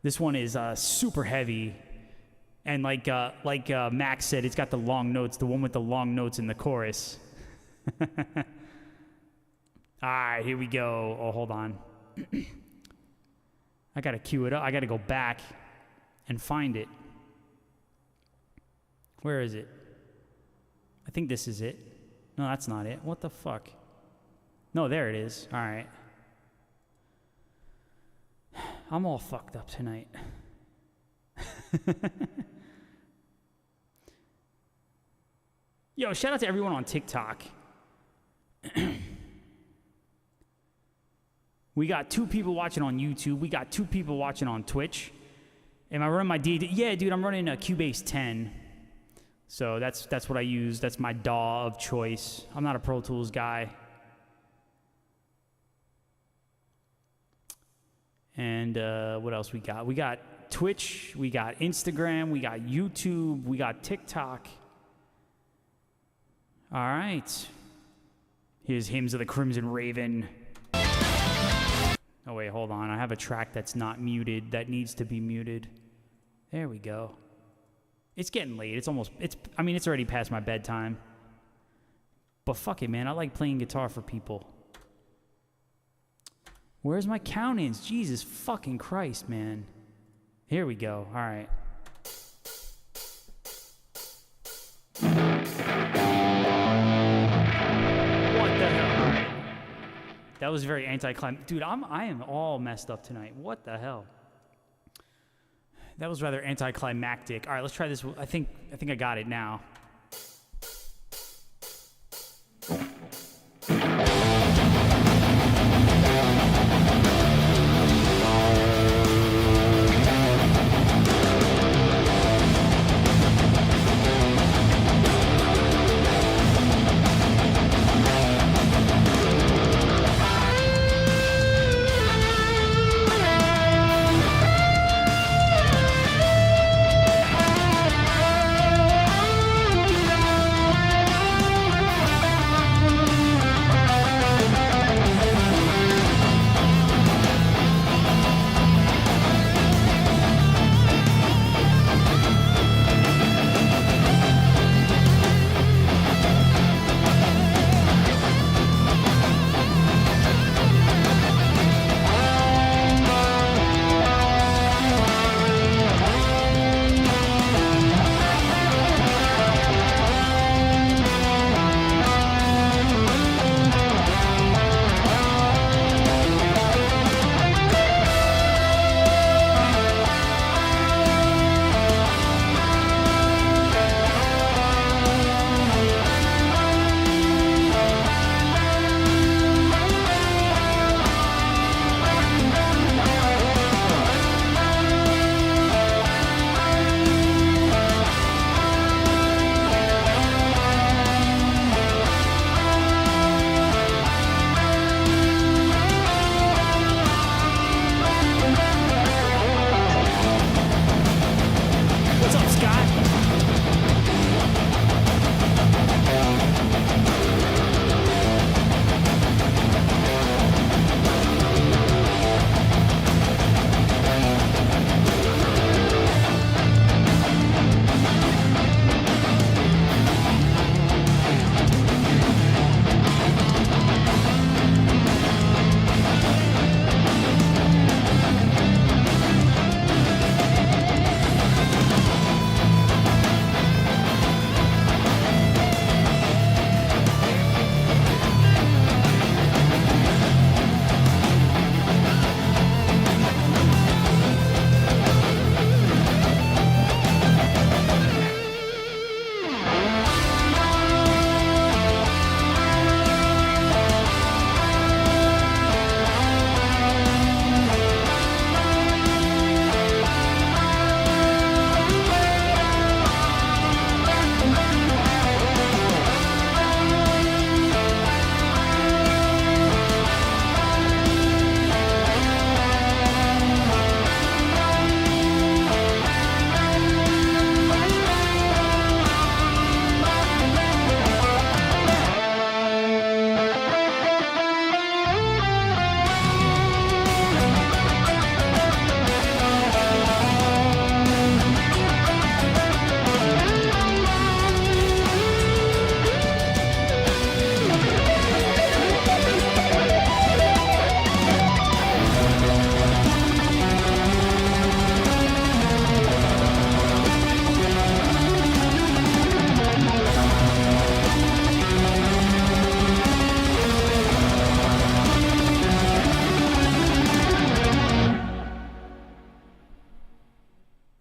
Speaker 1: This one is super heavy, and like Max said, it's got the long notes, the one with the long notes in the chorus. All right, here we go. Oh, hold on. I got to cue it up. I got to go back and find it. Where is it? I think this is it. No, that's not it. What the fuck? No, there it is. All right. I'm all fucked up tonight. Yo, shout out to everyone on TikTok. We got 2 people watching on YouTube. We got 2 people watching on Twitch. Am I running my D? Yeah, dude, I'm running a Cubase 10. So that's what I use. That's my DAW of choice. I'm not a Pro Tools guy. And what else we got? We got Twitch. We got Instagram. We got YouTube. We got TikTok. All right. Here's Hymns of the Crimson Raven. Oh, wait, hold on. I have a track that's not muted that needs to be muted. There we go. It's getting late. It's already past my bedtime. But fuck it, man. I like playing guitar for people. Where's my count-ins? Jesus fucking Christ, man. Here we go. All right. What the hell? All right. That was very anticlimactic. Dude, I am all messed up tonight. What the hell? That was rather anticlimactic. All right, let's try this. I think I got it now.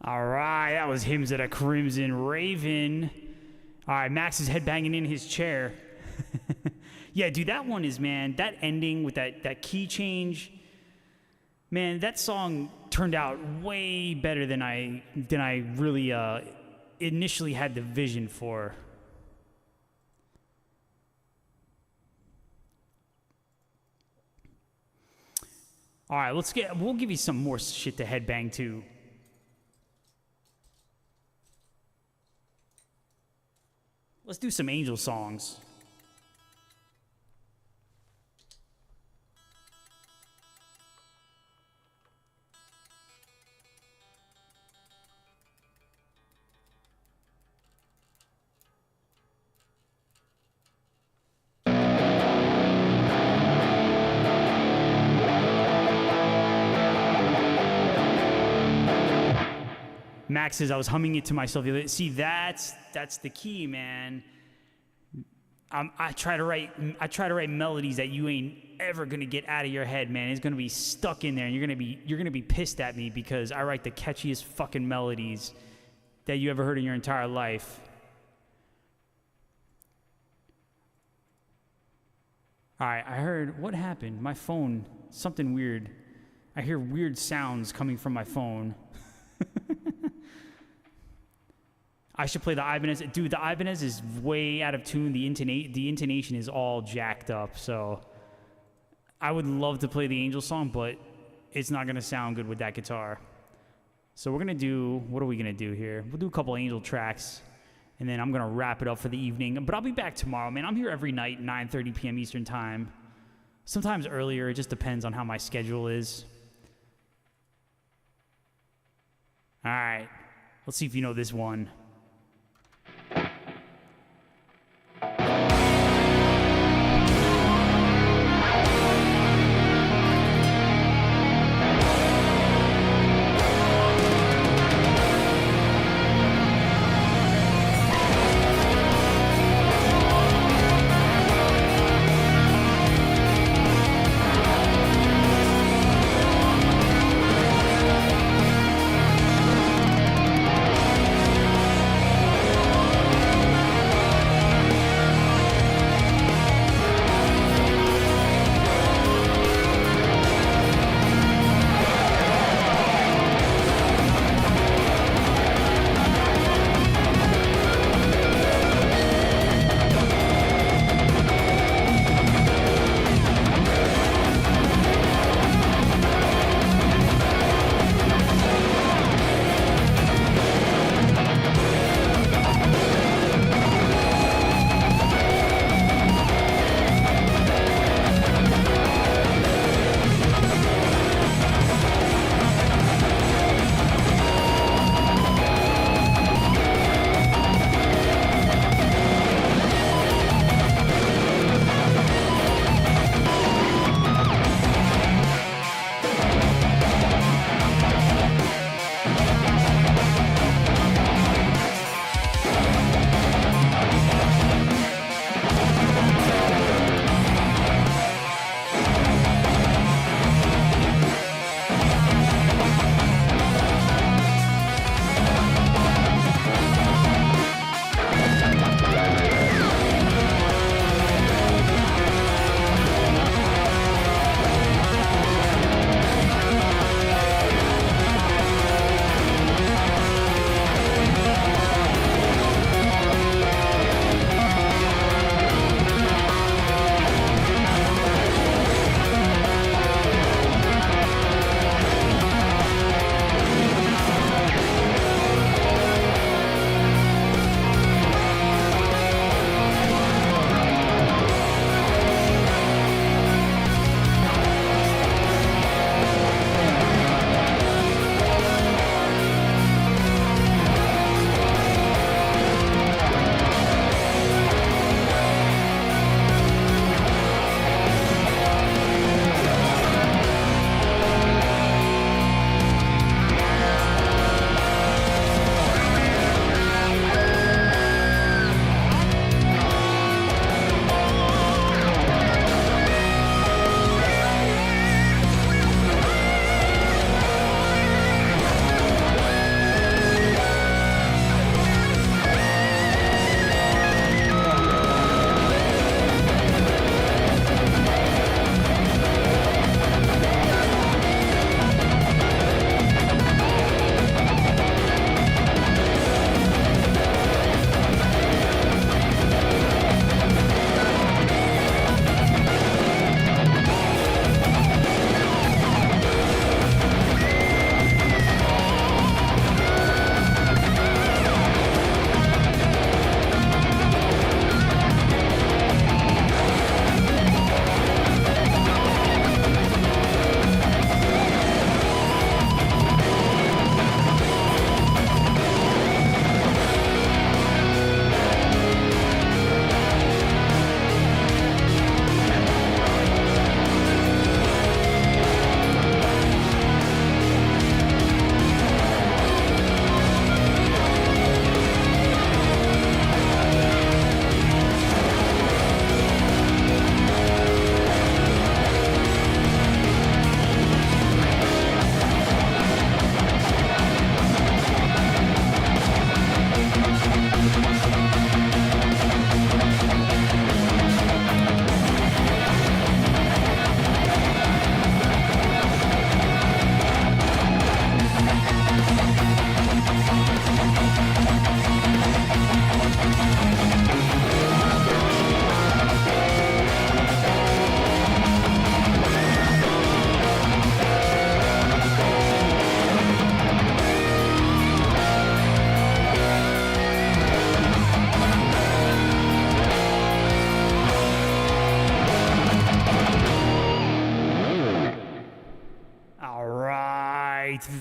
Speaker 1: All right, that was Hymns of the Crimson Raven. All right, Max is headbanging in his chair. Yeah, dude, that one is, man, that ending with that key change, man, that song turned out way better than I really initially had the vision for. All right, we'll give you some more shit to headbang to. Let's do some angel songs. Max says I was humming it to myself. See, that's the key, man. I try to write melodies that you ain't ever gonna get out of your head, man. It's gonna be stuck in there, and you're gonna be pissed at me because I write the catchiest fucking melodies that you ever heard in your entire life. All right, I heard what happened. My phone, something weird. I hear weird sounds coming from my phone. I should play the Ibanez. Dude, the Ibanez is way out of tune. The intonation is all jacked up. So I would love to play the Angel song, but it's not going to sound good with that guitar. So we're going to do, what are we going to do here? We'll do a couple Angel tracks, and then I'm going to wrap it up for the evening. But I'll be back tomorrow, man. I'm here every night, 9:30 p.m. Eastern Time. Sometimes earlier. It just depends on how my schedule is. All right. Let's see if you know this one.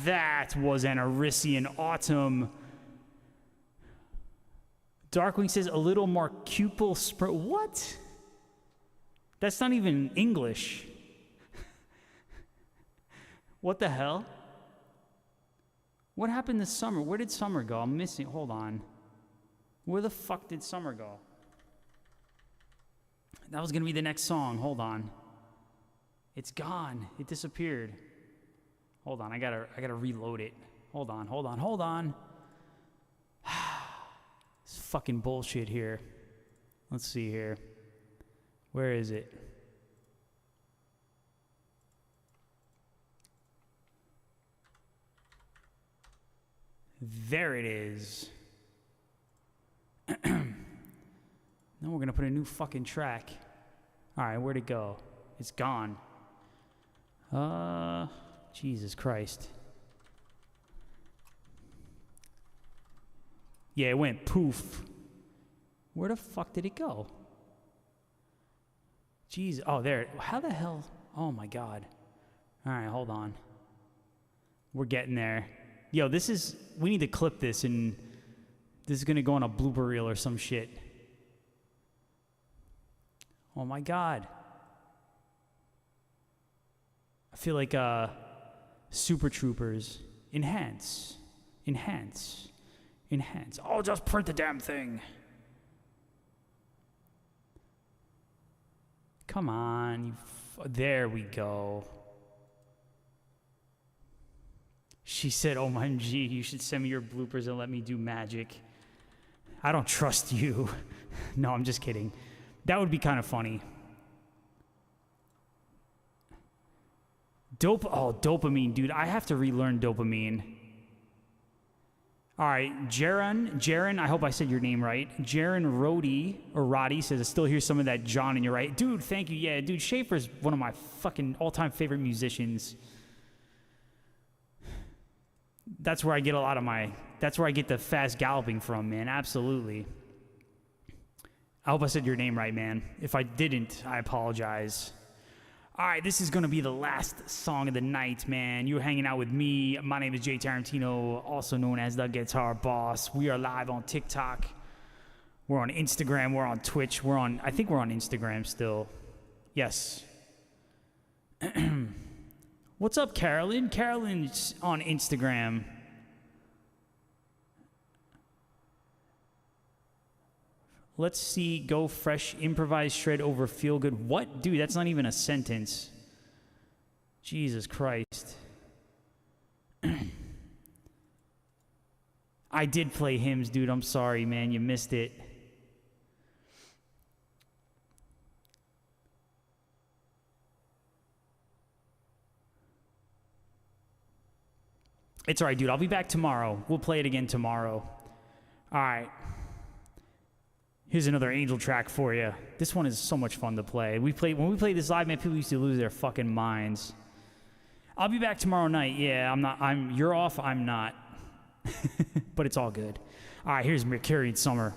Speaker 1: that was an Arisian Autumn. Darkwing says a little marsupial spring. What? That's not even English. What the hell? What happened this summer? Where did summer go? I'm missing. Hold on. Where the fuck did summer go? That was going to be the next song. Hold on. It's gone. It disappeared. Hold on. I gotta reload it. Hold on. It's fucking bullshit here. Let's see here. Where is it? There it is. Now we're gonna put a new fucking track. All right, where'd it go? It's gone. Jesus Christ. Yeah, it went poof. Where the fuck did it go? Jeez. Oh, there. How the hell? Oh my God. All right, hold on. We're getting there. Yo, we need to clip this, and this is gonna go on a blooper reel or some shit. Oh my God. I feel like Super Troopers. Enhance. Oh, just print the damn thing. Come on. There we go. She said, OMG, you should send me your bloopers and let me do magic. I don't trust you. No, I'm just kidding. That would be kind of funny. Dopamine, dude. I have to relearn dopamine. All right, Jaren, I hope I said your name right. Jaren Roddy says, I still hear some of that John in your right. Dude, thank you. Yeah, dude, Schaefer's one of my fucking all-time favorite musicians. That's where I get that's where I get the fast galloping from, man. Absolutely. I hope I said your name right, man. If I didn't, I apologize. All right, this is going to be the last song of the night, man. You're hanging out with me. My name is Jay Tarantino, also known as The Guitar Boss. We are live on TikTok. We're on Instagram. We're on Twitch. I think we're on Instagram still. Yes. What's up, Carolyn? Carolyn's on Instagram. Let's see, go fresh, improvised shred over feel good. What? Dude, that's not even a sentence. Jesus Christ. I did play hymns, dude. I'm sorry, man. You missed it. It's all right, dude. I'll be back tomorrow. We'll play it again tomorrow. All right. Here's another Angel track for you. This one is so much fun to play. When we played this live, man, people used to lose their fucking minds. I'll be back tomorrow night. Yeah, you're off, I'm not. But it's all good. All right, here's Mercurian Summer.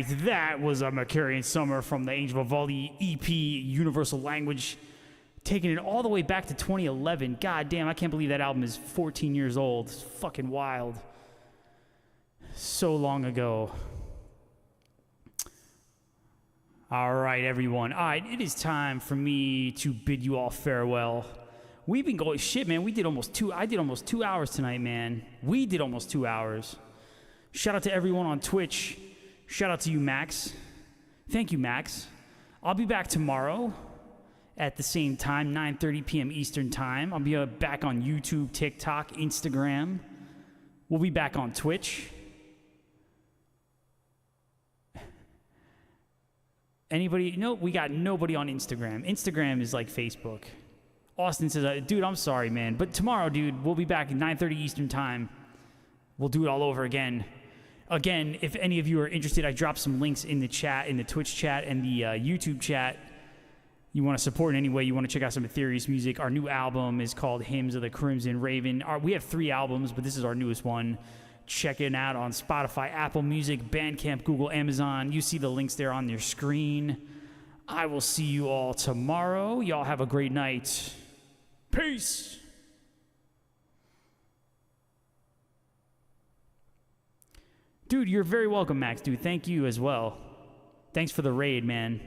Speaker 1: right, that was a Mercurian Summer from the Angel of Vivaldi EP, Universal Language, taking it all the way back to 2011. God damn, I can't believe that album is 14 years old. It's fucking wild. So long ago. All right, everyone. All right, it is time for me to bid you all farewell. We've been going, shit, man, I did almost 2 hours tonight, man. We did almost 2 hours. Shout out to everyone on Twitch. Shout out to you, Max. Thank you, Max. I'll be back tomorrow at the same time, 9:30 p.m. Eastern Time. I'll be back on YouTube, TikTok, Instagram. We'll be back on Twitch. Anybody? No, we got nobody on Instagram. Instagram is like Facebook. Austin says, dude, I'm sorry, man. But tomorrow, dude, we'll be back at 9:30 Eastern Time. We'll do it all over again. Again, if any of you are interested, I dropped some links in the chat, in the Twitch chat and the YouTube chat. You want to support in any way, you want to check out some Etherius music. Our new album is called Hymns of the Crimson Raven. We have 3 albums, but this is our newest one. Check it out on Spotify, Apple Music, Bandcamp, Google, Amazon. You see the links there on your screen. I will see you all tomorrow. Y'all have a great night. Peace. Dude, you're very welcome, Max. Dude, thank you as well. Thanks for the raid, man.